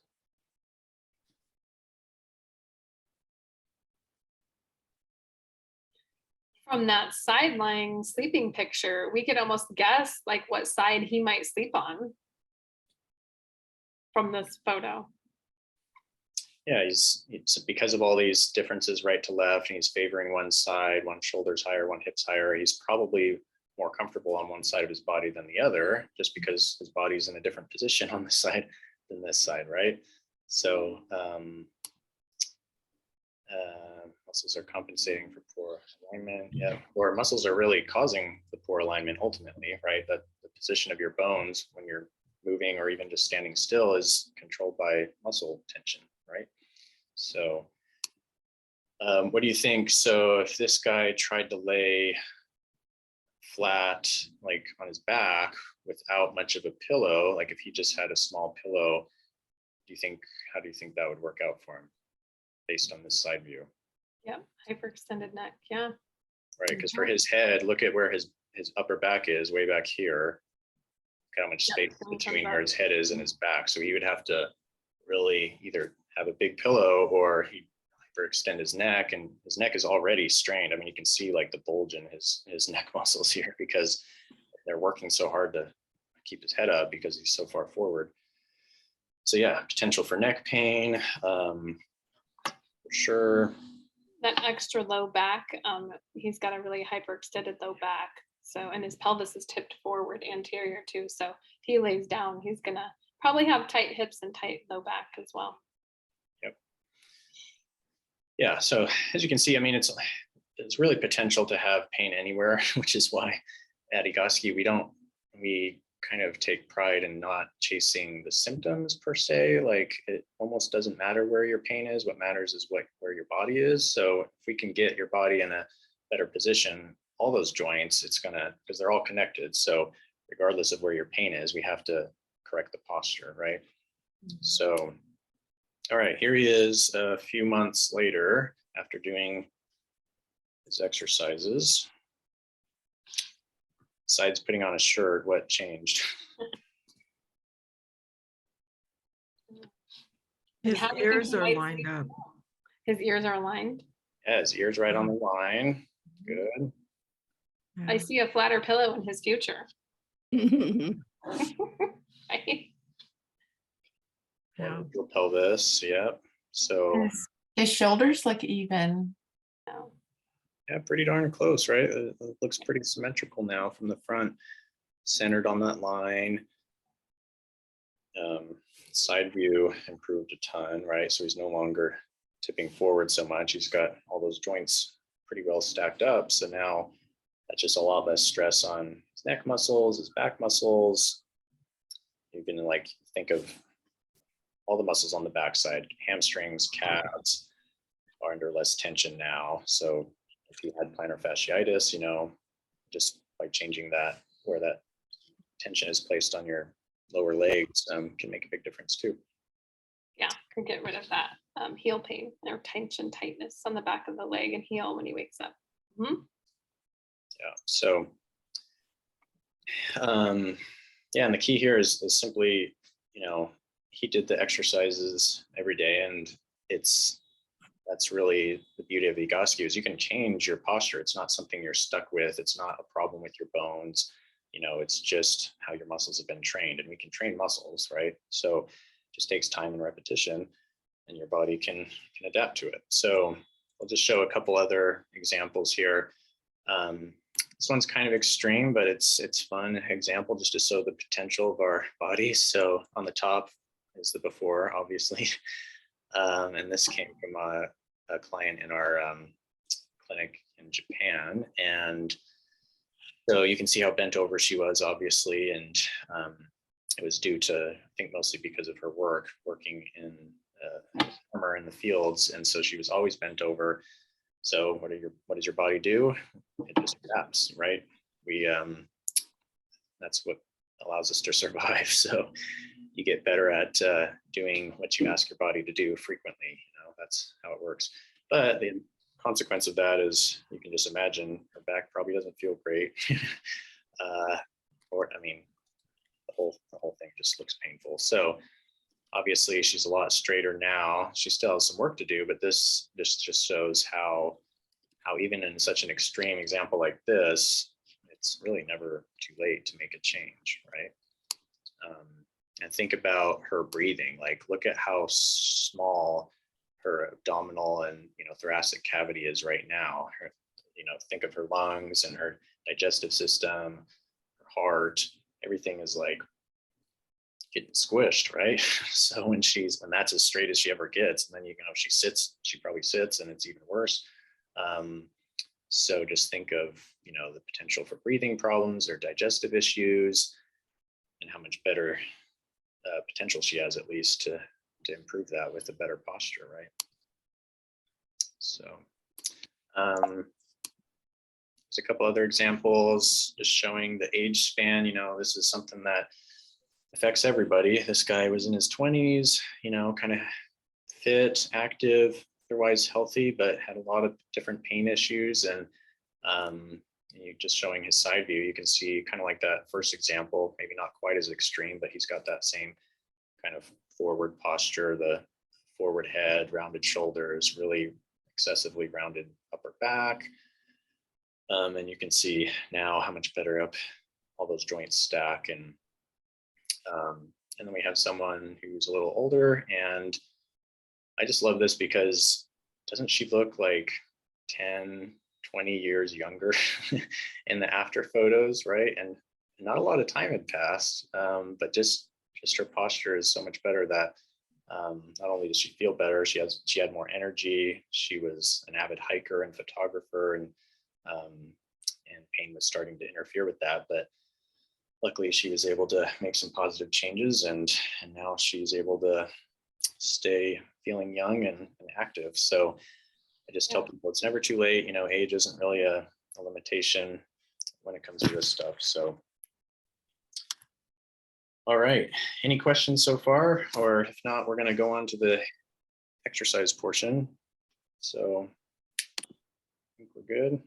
From that side lying sleeping picture, we could almost guess like what side he might sleep on from this photo. Yeah, it's because of all these differences right to left, and he's favoring one side, one shoulder's higher, one hip's higher. He's probably more comfortable on one side of his body than the other, just because his body's in a different position on this side than this side, right? So muscles are compensating for poor alignment. Yeah, or muscles are really causing the poor alignment ultimately, right? That the position of your bones when you're moving or even just standing still is controlled by muscle tension, right? So what do you think? So if this guy tried to lay flat, like on his back without much of a pillow, like if he just had a small pillow, how do you think that would work out for him based on this side view? Yep, hyperextended neck, yeah. Right, because for his head, look at where his upper back is, way back here. Look how much space between where his head is and his back. So he would have to really either have a big pillow or he hyperextend his neck, and his neck is already strained. I mean, you can see like the bulge in his neck muscles here because they're working so hard to keep his head up because he's so far forward. So yeah, potential for neck pain, for sure. That extra low back, he's got a really hyperextended low back. So, and his pelvis is tipped forward anterior too. So if he lays down, he's gonna probably have tight hips and tight low back as well. Yep. Yeah, so as you can see, I mean, it's really potential to have pain anywhere, which is why at Egoscue, we kind of take pride in not chasing the symptoms per se. Like it almost doesn't matter where your pain is. What matters is where your body is. So if we can get your body in a better position, all those joints, because they're all connected. So regardless of where your pain is, we have to correct the posture, right? Mm-hmm. So, all right, here he is a few months later after doing his exercises. Besides putting on a shirt, what changed? His ears are lined up. His ears are aligned? Yeah, his ears right on the line. Good. Yeah. I see a flatter pillow in his future. Yeah. Pelvis, yep. So his shoulders look even. Yeah, pretty darn close, right? It looks pretty symmetrical now from the front, centered on that line. Side view improved a ton, right? So he's no longer tipping forward so much. He's got all those joints pretty well stacked up. So now that's just a lot less stress on his neck muscles, his back muscles. You can like think of all the muscles on the backside, hamstrings, calves are under less tension now. So if you had plantar fasciitis, you know, just by changing that, where that tension is placed on your lower legs, can make a big difference too. Yeah, can get rid of that heel pain or tension tightness on the back of the leg and heel when he wakes up. Mhm. Yeah. So, yeah, and the key here is simply, you know, he did the exercises every day, and that's really the beauty of Egoscue is you can change your posture. It's not something you're stuck with. It's not a problem with your bones. You know, it's just how your muscles have been trained, and we can train muscles, right? So it just takes time and repetition, and your body can adapt to it. So I'll just show a couple other examples here. This one's kind of extreme, but it's fun example just to show the potential of our bodies. So on the top is the before, obviously. And this came from a client in our clinic in Japan. And so you can see how bent over she was, obviously. And it was due to, I think mostly because of her work, working in farmer in the fields. And so she was always bent over. So what does your body do? It just adapts, right? That's what allows us to survive. So you get better at doing what you ask your body to do frequently. You know, that's how it works. But the consequence of that is you can just imagine her back probably doesn't feel great. Or I mean, the whole thing just looks painful. So obviously she's a lot straighter now. She still has some work to do, but this just shows how even in such an extreme example like this, it's really never too late to make a change, right? And think about her breathing. Like, look at how small her abdominal and thoracic cavity is right now. Think of her lungs and her digestive system, her heart. Everything is like getting squished, right? So when that's as straight as she ever gets, and then if she probably sits, and it's even worse. So just think of the potential for breathing problems or digestive issues, and how much better potential she has, at least to improve that with a better posture, right? So there's a couple other examples just showing the age span. This is something that affects everybody. This guy was in his 20s, kind of fit, active, otherwise healthy, but had a lot of different pain issues. And you just showing his side view, you can see kind of like that first example, maybe not quite as extreme, but he's got that same kind of forward posture, the forward head, rounded shoulders, really excessively rounded upper back. And you can see now how much better up all those joints stack. And then we have someone who's a little older, and I just love this because doesn't she look like 10, 20 years younger in the after photos, right? And not a lot of time had passed, but just her posture is so much better that not only does she feel better, she had more energy. She was an avid hiker and photographer, and pain was starting to interfere with that, but luckily she was able to make some positive changes, and now she's able to stay feeling young and active. So I just tell people it's never too late. Age isn't really a limitation when it comes to this stuff. So, all right. Any questions so far? Or if not, we're going to go on to the exercise portion. So I think we're good.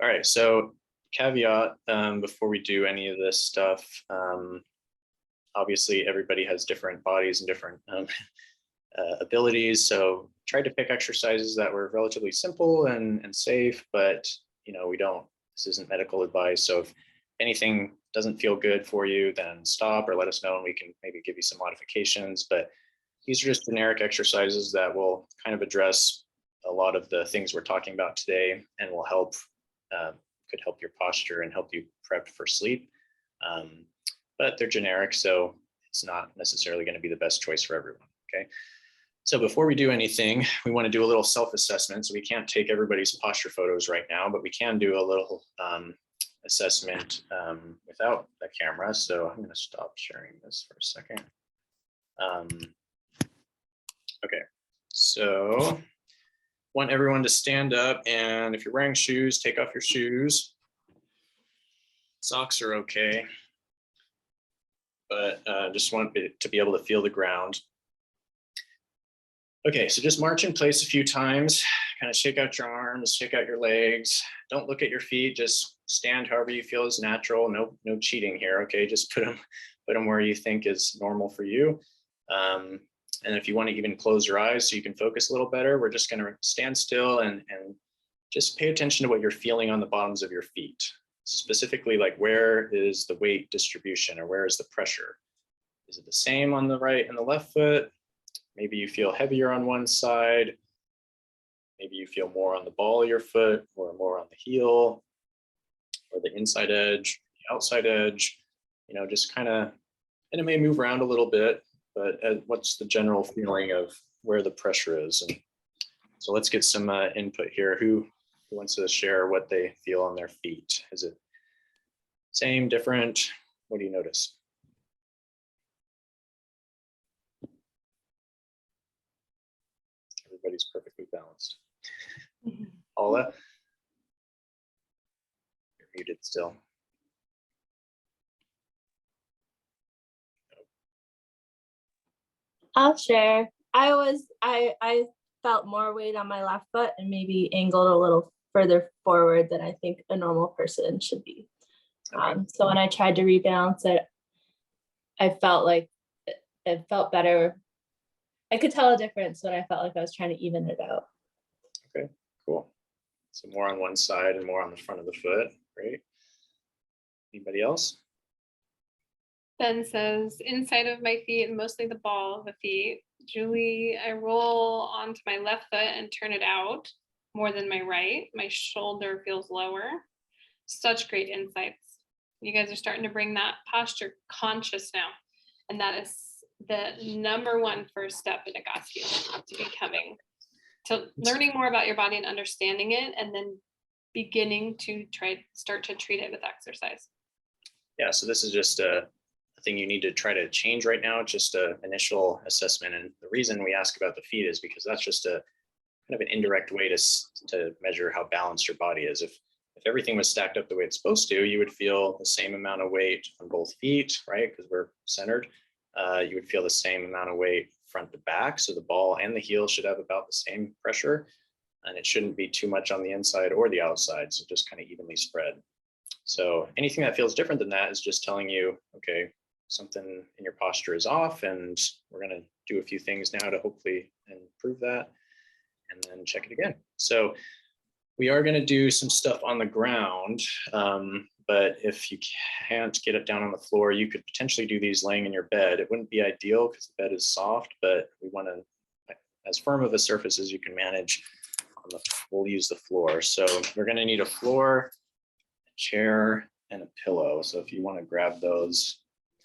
All right. So caveat before we do any of this stuff, obviously everybody has different bodies and different abilities. So try to pick exercises that were relatively simple and safe, but this isn't medical advice. So if anything doesn't feel good for you, then stop or let us know, and we can maybe give you some modifications. But these are just generic exercises that will kind of address a lot of the things we're talking about today, and will could help your posture and help you prep for sleep. But they're generic, so it's not necessarily going to be the best choice for everyone. Okay. So before we do anything, we want to do a little self-assessment. So we can't take everybody's posture photos right now, but we can do a little assessment without the camera. So I'm going to stop sharing this for a second. Okay, so want everyone to stand up, and if you're wearing shoes, take off your shoes. Socks are okay, but just want to be able to feel the ground. Okay, so just march in place a few times, kind of shake out your arms, shake out your legs. Don't look at your feet, just stand however you feel is natural. No cheating here, okay? Just put them where you think is normal for you. And if you want to even close your eyes so you can focus a little better, we're just going to stand still and just pay attention to what you're feeling on the bottoms of your feet. Specifically, like where is the weight distribution or where is the pressure? Is it the same on the right and the left foot? Maybe you feel heavier on one side. Maybe you feel more on the ball of your foot or more on the heel or the inside edge, the outside edge, just kind of, and it may move around a little bit, but what's the general feeling of where the pressure is? And so let's get some input here. Who wants to share what they feel on their feet? Is it same, different? What do you notice? Everybody's perfectly balanced. Paula? You're muted still. I'll share. I felt more weight on my left foot and maybe angled a little further forward than I think a normal person should be. Okay. So when I tried to rebalance it, I felt like it felt better. I could tell a difference when I felt like I was trying to even it out. Okay, cool. So more on one side and more on the front of the foot. Great. Anybody else? Ben says, inside of my feet and mostly the ball of the feet. Julie, I roll onto my left foot and turn it out more than my right. My shoulder feels lower. Such great insights. You guys are starting to bring that posture conscious now. And that is the number one first step in Egoscue, to learning more about your body and understanding it, and then beginning to start to treat it with exercise. Yeah, so this is just a thing you need to try to change right now, just an initial assessment. And the reason we ask about the feet is because that's just a kind of an indirect way to measure how balanced your body is. If everything was stacked up the way it's supposed to, you would feel the same amount of weight on both feet, right? Because we're centered. You would feel the same amount of weight front to back. So the ball and the heel should have about the same pressure, and it shouldn't be too much on the inside or the outside. So just kind of evenly spread. So anything that feels different than that is just telling you, okay, something in your posture is off, and we're going to do a few things now to hopefully improve that, and then check it again. So we are going to do some stuff on the ground, but if you can't get it down on the floor, you could potentially do these laying in your bed. It wouldn't be ideal because the bed is soft, but we want to, as firm of a surface as you can manage, we'll use the floor. So we're going to need a floor, a chair, and a pillow. So if you want to grab those,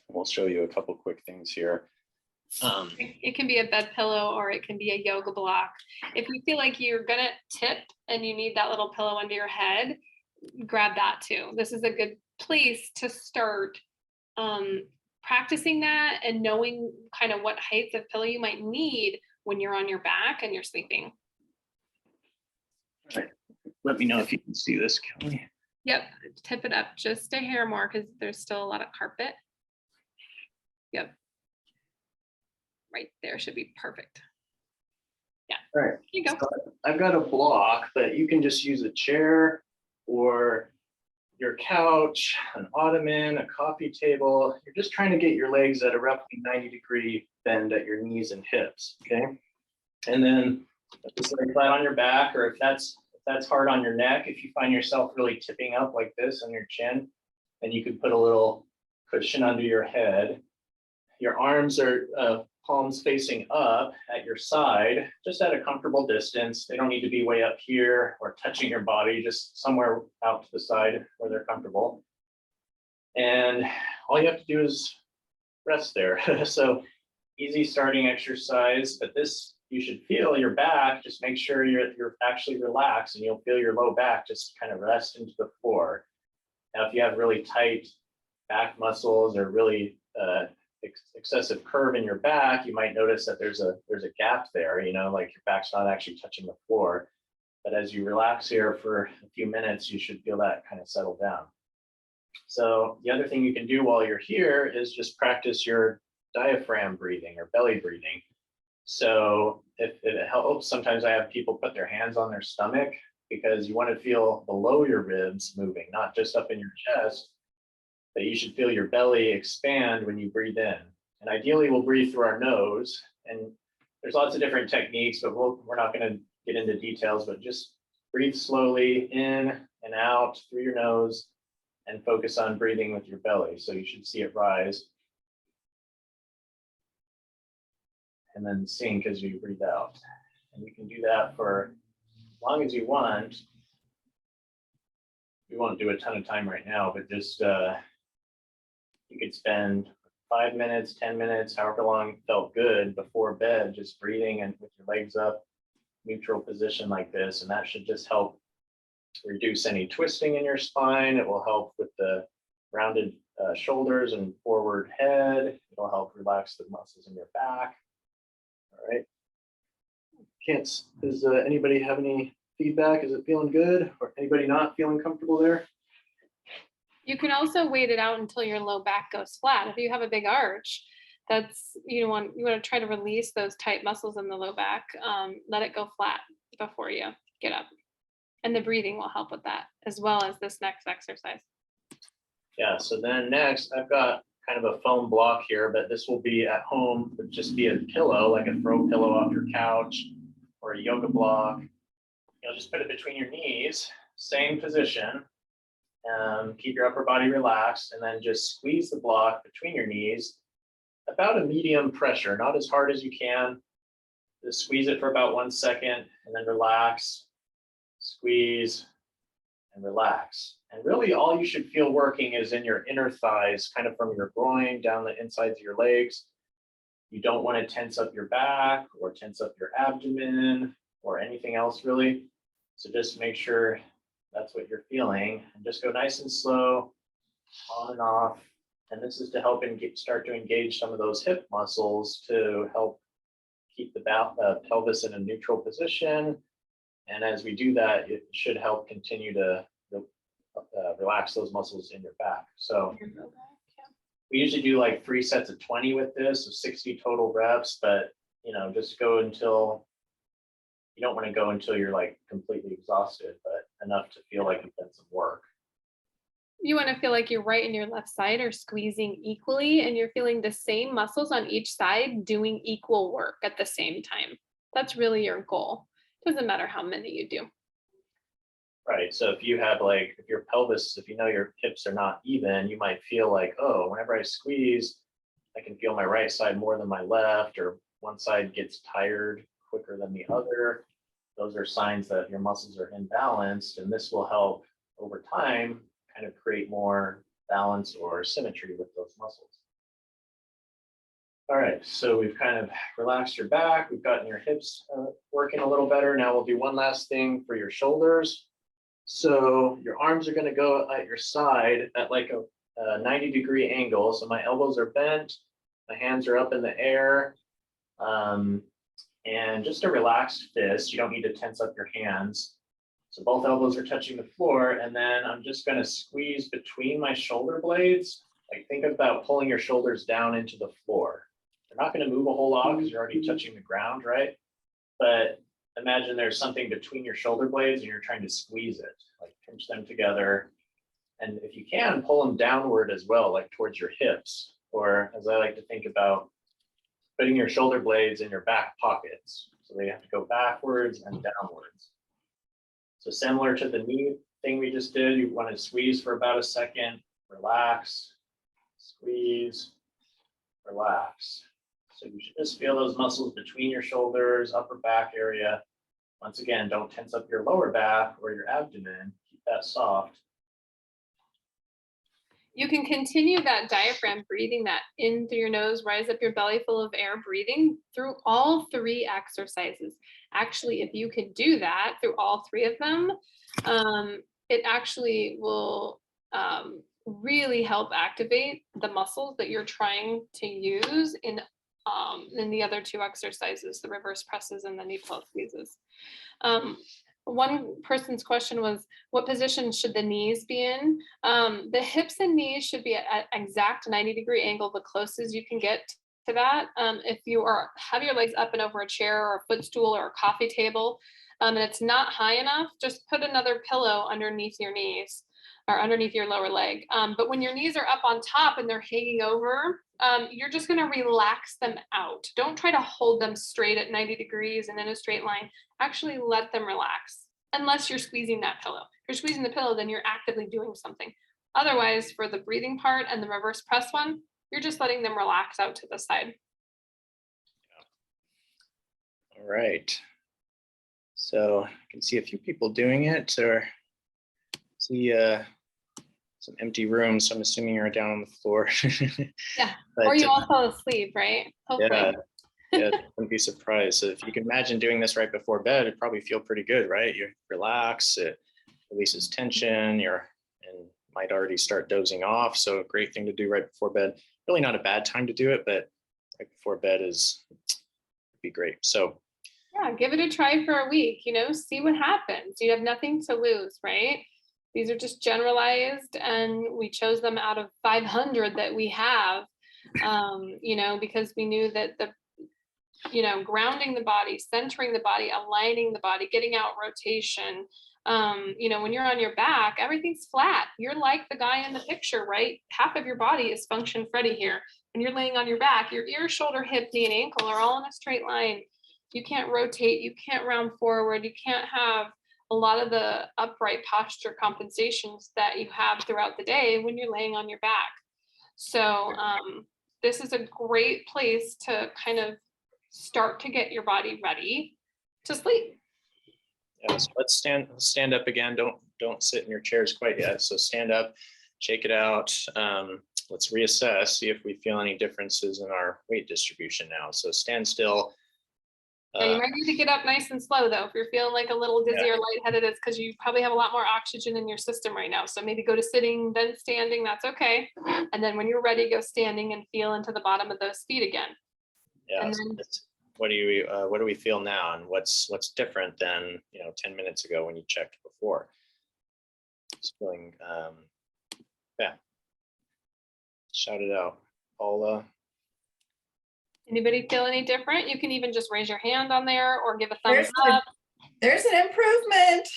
we'll show you a couple quick things here. It can be a bed pillow or it can be a yoga block. If you feel like you're gonna tip and you need that little pillow under your head, grab that too. This is a good place to start practicing that and knowing kind of what heights of pillow you might need when you're on your back and you're sleeping. All right. Let me know if you can see this, Kelly. Yep, tip it up just a hair more because there's still a lot of carpet. Yep. Right there should be perfect. Yeah. All right. Here you go. So I've got a block, but you can just use a chair or your couch, an ottoman, a coffee table. You're just trying to get your legs at a roughly 90-degree bend at your knees and hips. Okay. And then just lay flat on your back, or if that's hard on your neck, if you find yourself really tipping up like this on your chin, then you could put a little cushion under your head. Your arms are palms facing up at your side, just at a comfortable distance. They don't need to be way up here or touching your body, just somewhere out to the side where they're comfortable. And all you have to do is rest there. So easy starting exercise, but this, you should feel your back, just make sure you're actually relaxed, and you'll feel your low back just kind of rest into the floor. Now, if you have really tight back muscles or really excessive curve in your back, you might notice that there's a gap there, you know, like your back's not actually touching the floor. But as you relax here for a few minutes, you should feel that kind of settle down. So the other thing you can do while you're here is just practice your diaphragm breathing or belly breathing. So if it helps, sometimes I have people put their hands on their stomach, because you want to feel below your ribs moving, not just up in your chest, but you should feel your belly expand when you breathe in. And ideally we'll breathe through our nose, and there's lots of different techniques, but we're not going to get into details, but just breathe slowly in and out through your nose and focus on breathing with your belly. So you should see it rise. And then sink as you breathe out. And you can do that for as long as you want. We won't do a ton of time right now, but just you could spend 5 minutes, 10 minutes, however long felt good before bed, just breathing and with your legs up, neutral position like this. And that should just help reduce any twisting in your spine. It will help with the rounded shoulders and forward head. It'll help relax the muscles in your back. All right. Does anybody have any feedback? Is it feeling good? Or anybody not feeling comfortable there? You can also wait it out until your low back goes flat. If you have a big arch, that's, you want to try to release those tight muscles in the low back. Let it go flat before you get up. And the breathing will help with that, as well as this next exercise. Yeah, so then next I've got kind of a foam block here, but this will be at home, would just be a pillow, like a throw pillow off your couch or a yoga block. You'll just put it between your knees, same position. Keep your upper body relaxed, and then just squeeze the block between your knees, about a medium pressure, not as hard as you can. Just squeeze it for about 1 second, and then relax, squeeze, and relax. And really all you should feel working is in your inner thighs, kind of from your groin down the insides of your legs. You don't want to tense up your back or tense up your abdomen or anything else really. So just make sure that's what you're feeling, and just go nice and slow, on and off. And this is to help start to engage some of those hip muscles to help keep the pelvis in a neutral position. And as we do that, it should help continue to relax those muscles in your back. So we usually do like 3 sets of 20 with this, so 60 total reps, but just go until you don't want to go until you're like completely exhausted, but enough to feel like you've done some work. You want to feel like your right and your left side are squeezing equally, and you're feeling the same muscles on each side doing equal work at the same time. That's really your goal. Doesn't matter how many you do. Right. So if you have if your pelvis, if your hips are not even, you might feel like, oh, whenever I squeeze, I can feel my right side more than my left, or one side gets tired quicker than the other. Those are signs that your muscles are imbalanced, and this will help over time kind of create more balance or symmetry with those muscles. All right, so we've kind of relaxed your back, we've gotten your hips working a little better. Now we'll do one last thing for your shoulders. So your arms are going to go at your side at like a 90-degree angle. So my elbows are bent, my hands are up in the air. And just a relaxed fist. You don't need to tense up your hands. So both elbows are touching the floor, and then I'm just going to squeeze between my shoulder blades. Like, think about pulling your shoulders down into the floor. They're not going to move a whole lot because you're already touching the ground, right? But imagine there's something between your shoulder blades and you're trying to squeeze it, like pinch them together. And if you can, pull them downward as well, like towards your hips, or as I like to think about, putting your shoulder blades in your back pockets. So they have to go backwards and downwards. So similar to the knee thing we just did, you want to squeeze for about a second, relax, squeeze, relax. So you should just feel those muscles between your shoulders, upper back area. Once again, don't tense up your lower back or your abdomen. Keep that soft. You can continue that diaphragm breathing, that in through your nose, rise up your belly full of air breathing through all 3 exercises. Actually, if you could do that through all 3 of them, it actually will really help activate the muscles that you're trying to use in the other 2 exercises, the reverse presses and the knee pull squeezes. One person's question was, what position should the knees be in? The hips and knees should be at exact 90-degree angle, the closest you can get to that. If you have your legs up and over a chair or a footstool or a coffee table, and it's not high enough, just put another pillow underneath your knees or underneath your lower leg. But when your knees are up on top and they're hanging over, you're just going to relax them out. Don't try to hold them straight at 90 degrees and in a straight line. Actually let them relax, unless you're squeezing that pillow. If you're squeezing the pillow, then you're actively doing something. Otherwise, for the breathing part and the reverse press one, you're just letting them relax out to the side. All right. So I can see a few people doing it, or see some empty rooms. So I'm assuming you're down on the floor. Yeah. But, Or you all fell asleep, right? Hopefully. yeah. Yeah, wouldn't be surprised. So if you can imagine doing this right before bed, it'd probably feel pretty good, right? You relax, it releases tension, and might already start dozing off. So a great thing to do right before bed. Really not a bad time to do it, but right before bed would be great. So Yeah, give it a try for a week, see what happens. You have nothing to lose, right? These are just generalized, and we chose them out of 500 that we have, because we knew that grounding the body, centering the body, aligning the body, getting out rotation. When you're on your back, everything's flat. You're like the guy in the picture, right? Half of your body is function Freddy here. When you're laying on your back, your ear, shoulder, hip, knee, and ankle are all in a straight line. You can't rotate, you can't round forward, you can't have a lot of the upright posture compensations that you have throughout the day when you're laying on your back. So this is a great place to kind of start to get your body ready to sleep. yeah, so let's stand up again. Don't sit in your chairs quite yet. So stand up, shake it out. Let's reassess, see if we feel any differences in our weight distribution now. So stand still. Yeah, you might need to get up nice and slow though. If you're feeling like a little dizzy or lightheaded, it's because you probably have a lot more oxygen in your system right now. So maybe go to sitting, then standing, that's okay. And then when you're ready, go standing and feel into the bottom of those feet again. Yeah. And So then, what do we feel now, and what's different than 10 minutes ago when you checked before? Just feeling yeah. Shout it out, Paula. anybody feel any different? You can even just raise your hand on there or give a thumbs up. There's an improvement.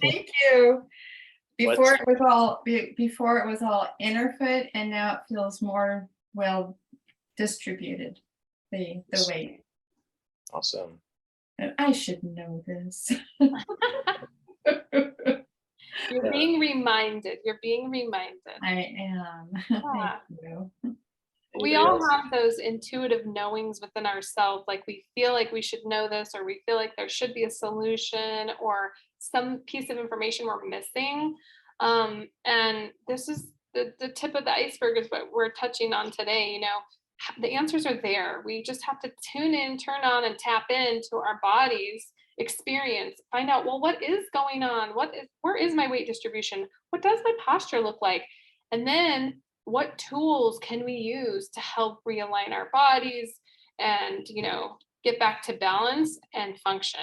Thank you. Before it was all inner foot, and now it feels more well distributed, the weight. Awesome. And I should know this. You're being reminded. You're being reminded. I am. Yeah. Thank you. We Anybody all else? have those intuitive knowings within ourselves, like we feel like we should know this, or we feel like there should be a solution or some piece of information we're missing. And this is the tip of the iceberg is what we're touching on today. The answers are there. We just have to tune in, turn on, and tap into our body's experience. Find out, well, what is going on? Where is my weight distribution? What does my posture look like? And then what tools can we use to help realign our bodies and, get back to balance and function?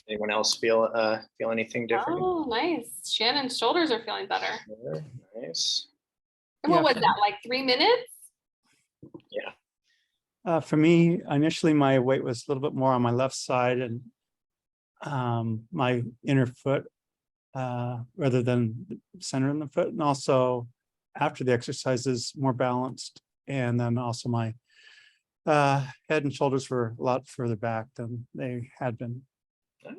Anyone else feel anything different? Oh, nice. Shannon's shoulders are feeling better. Yeah, nice. And what Yeah, was for- that, like 3 minutes? For me, initially my weight was a little bit more on my left side and my inner foot rather than the center of the foot, and also after the exercises more balanced, and then also my head and shoulders were a lot further back than they had been.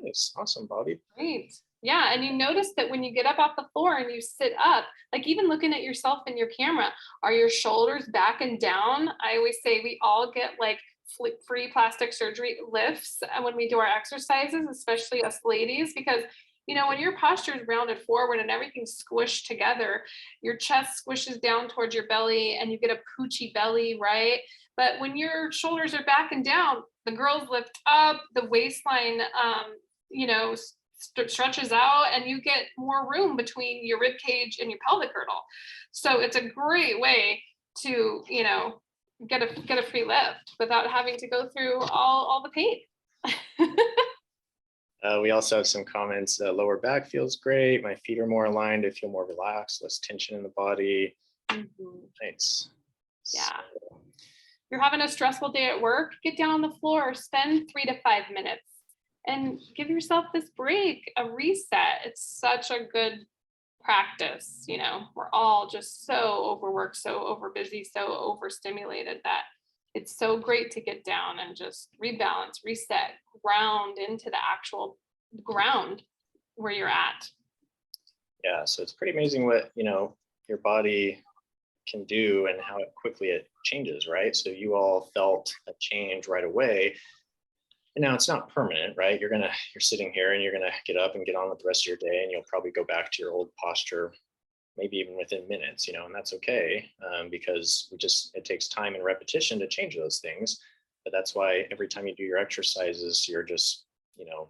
Nice. Awesome, Bobby. Great. Yeah. And you notice that when you get up off the floor and you sit up, like even looking at yourself in your camera, are your shoulders back and down? I always say we all get like free plastic surgery lifts when we do our exercises, especially us ladies, because You know, when your posture is rounded forward and everything's squished together, your chest squishes down towards your belly and you get a poochy belly, right? But when your shoulders are back and down, the girls lift up, the waistline, you know, stretches out, and you get more room between your rib cage and your pelvic girdle. So it's a great way to, you know, get a free lift without having to go through all the pain. We also have some comments. Lower back feels great. My feet are more aligned. I feel more relaxed, less tension in the body. Nice. Yeah. You're having a stressful day at work, get down on the floor, spend 3 to 5 minutes and give yourself this break, a reset. It's such a good practice. You know, we're all just so overworked, so over busy, so overstimulated that it's so great to get down and just rebalance, reset, ground into the actual ground where you're at. Yeah, so it's pretty amazing what, you know, your body can do and how quickly it changes, right? So you all felt a change right away. And now it's not permanent, right? You're sitting here and you're gonna get up and get on with the rest of your day, and you'll probably go back to your old posture, maybe even within minutes, you know, and that's okay, because it takes time and repetition to change those things. But that's why every time you do your exercises, you're just, you know,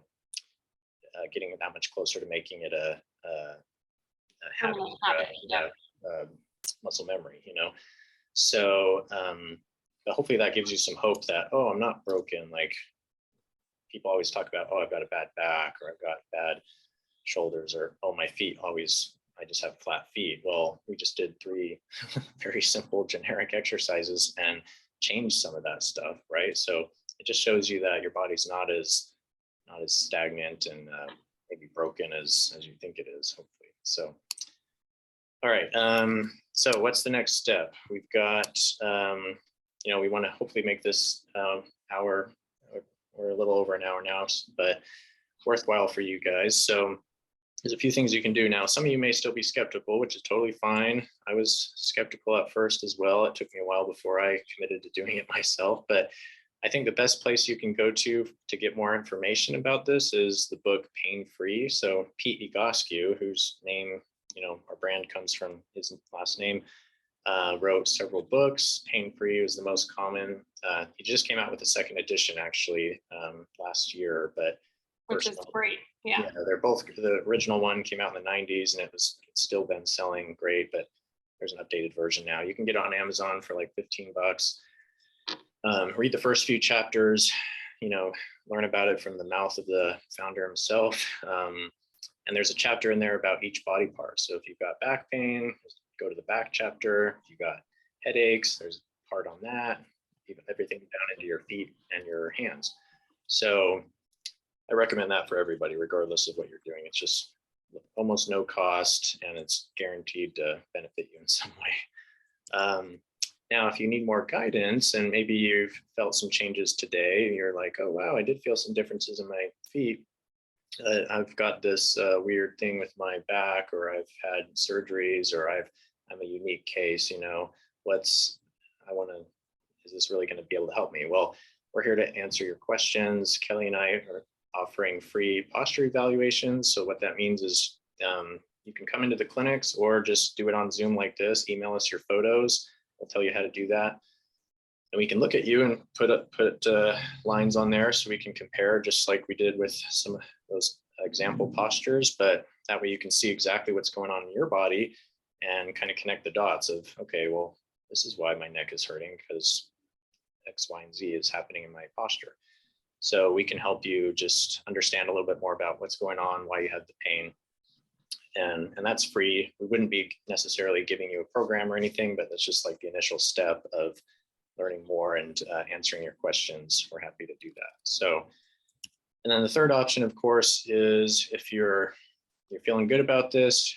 getting that much closer to making it a habit, muscle memory, you know. So but hopefully that gives you some hope that, oh, I'm not broken. Like people always talk about, oh, I've got a bad back, or I've got bad shoulders, or oh, my feet I just have flat feet. Well, we just did 3 very simple generic exercises and changed some of that stuff, right? So it just shows you that your body's not as stagnant and maybe broken as you think it is, hopefully. So all right, so what's the next step? We've got, you know, we want to hopefully make this hour, we're a little over an hour now, but worthwhile for you guys. So there's a few things you can do now. Some of you may still be skeptical, which is totally fine. I was skeptical at first as well. It took me a while before I committed to doing it myself, but I think the best place you can go to get more information about this is the book Pain Free. So Pete Egoscue, whose name, you know, our brand comes from his last name, wrote several books. Pain Free was the most common. He just came out with a second edition actually last year, but Which is great. Yeah. They're both, the original one came out in the 90s and it's still been selling great, but there's an updated version now. You can get it on Amazon for like $15. Read the first few chapters, you know, learn about it from the mouth of the founder himself. And there's a chapter in there about each body part. So if you've got back pain, go to the back chapter. If you've got headaches, there's a part on that. Everything down into your feet and your hands. So I recommend that for everybody, regardless of what you're doing. It's just almost no cost and it's guaranteed to benefit you in some way. Now, if you need more guidance and maybe you've felt some changes today and you're like, oh, wow, I did feel some differences in my feet. I've got this weird thing with my back, or I've had surgeries, or I'm a unique case, you know, is this really going to be able to help me? Well, we're here to answer your questions. Kelly and I are offering free posture evaluations. So what that means is you can come into the clinics or just do it on Zoom like this, email us your photos. We'll tell you how to do that. And we can look at you and put lines on there so we can compare, just like we did with some of those example postures, but that way you can see exactly what's going on in your body and kind of connect the dots of, okay, well, this is why my neck is hurting because X, Y, and Z is happening in my posture. So we can help you just understand a little bit more about what's going on, why you have the pain. And that's free. We wouldn't be necessarily giving you a program or anything, but that's just like the initial step of learning more and answering your questions. We're happy to do that. So, and then the third option, of course, is if you're feeling good about this,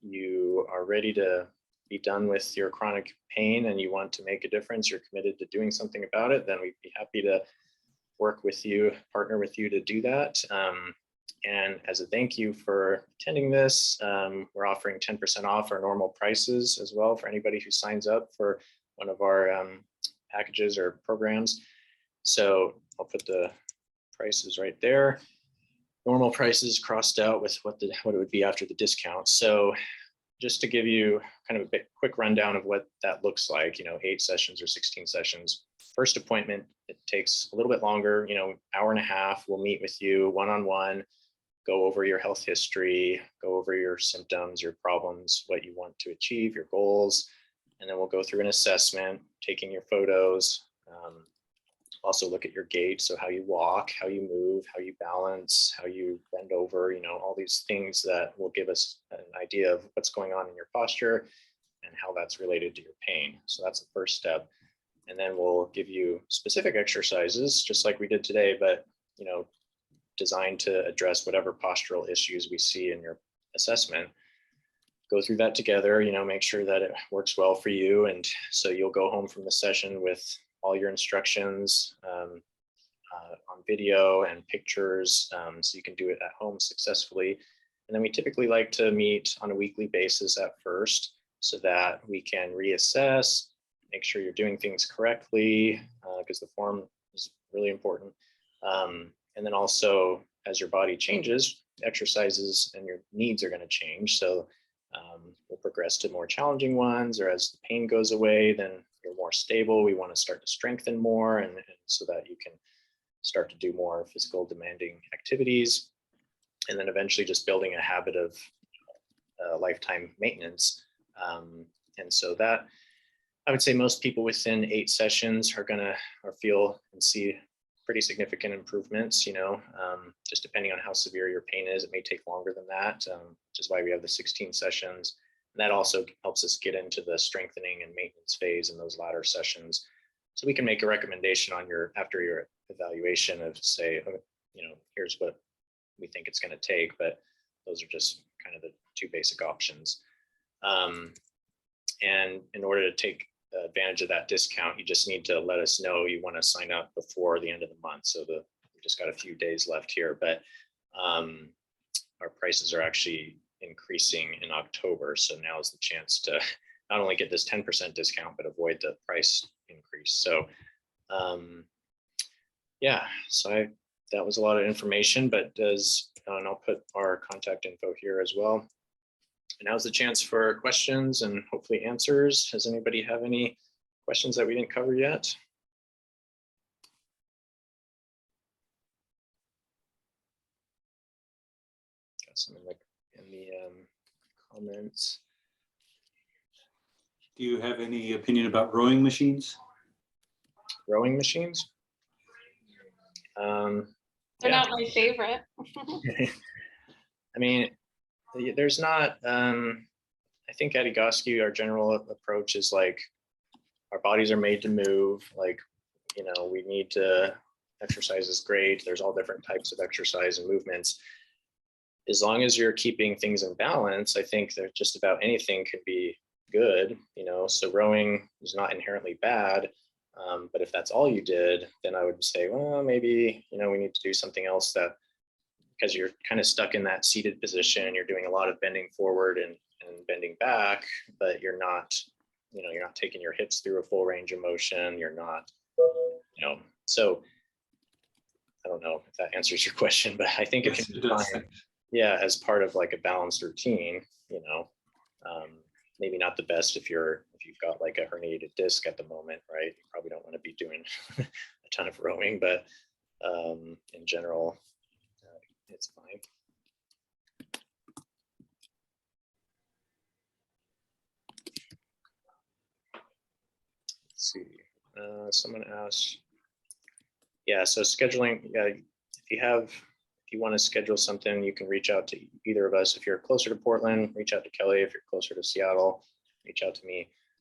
you are ready to be done with your chronic pain and you want to make a difference, you're committed to doing something about it, then we'd be happy to work with you, partner with you to do that. And as a thank you for attending this, we're offering 10% off our normal prices as well for anybody who signs up for one of our packages or programs. So I'll put the prices right there. normal prices crossed out with what it would be after the discount. So just to give you kind of a quick rundown of what that looks like, 8 sessions or 16 sessions. First appointment, it takes a little bit longer, hour and a half. We'll meet with you one-on-one, go over your health history, go over your symptoms, your problems, what you want to achieve, your goals, and then we'll go through an assessment, taking your photos, also look at your gait, so how you walk, how you move, how you balance, how you bend over, all these things that will give us an idea of what's going on in your posture and how that's related to your pain. So that's the first step. And then we'll give you specific exercises, just like we did today, but designed to address whatever postural issues we see in your assessment. Go through that together, make sure that it works well for you. And so you'll go home from the session with all your instructions on video and pictures, so you can do it at home successfully. And then we typically like to meet on a weekly basis at first, so that we can reassess, make sure you're doing things correctly, because the form is really important. And then also, as your body changes, exercises and your needs are going to change. So we'll progress to more challenging ones, or as the pain goes away, then you're more stable. We want to start to strengthen more, and so that you can start to do more physical demanding activities. And then eventually just building a habit of lifetime maintenance. And so that, I would say most people within 8 sessions are going to feel and see pretty significant improvements, just depending on how severe your pain is. It may take longer than that, which is why we have the 16 sessions. And that also helps us get into the strengthening and maintenance phase in those latter sessions. So we can make a recommendation on after your evaluation of, say, here's what we think it's going to take, but those are just kind of the 2 basic options. And in order to take advantage of that discount, you just need to let us know you want to sign up before the end of the month. So we just got a few days left here, but our prices are actually increasing in October. So now is the chance to not only get this 10% discount, but avoid the price increase. So that was a lot of information, but and I'll put our contact info here as well. And now's the chance for questions and hopefully answers. Does anybody have any questions that we didn't cover yet? Got some in the comments. Do you have any opinion about rowing machines? Rowing machines? They're not my favorite. I mean, there's not, I think at Egoscue, our general approach is like, our bodies are made to move. Like, we need to, exercise is great. There's all different types of exercise and movements. As long as you're keeping things in balance, I think that just about anything can be good, so rowing is not inherently bad. But if that's all you did, then I would say, well, maybe, we need to do something else, that because you're kind of stuck in that seated position, you're doing a lot of bending forward and bending back, but you're not taking your hips through a full range of motion. You're not, so I don't know if that answers your question, but I think Yes, it can it be does. fine. Yeah, as part of like a balanced routine, maybe not the best if you've got like a herniated disc at the moment, right? You probably don't want to be doing a ton of rowing, but in general, it's fine. Let's see, someone asked, yeah, so scheduling, if you want to schedule something, you can reach out to either of us. If you're closer to Portland, reach out to Kelly. If you're closer to Seattle, reach out to me.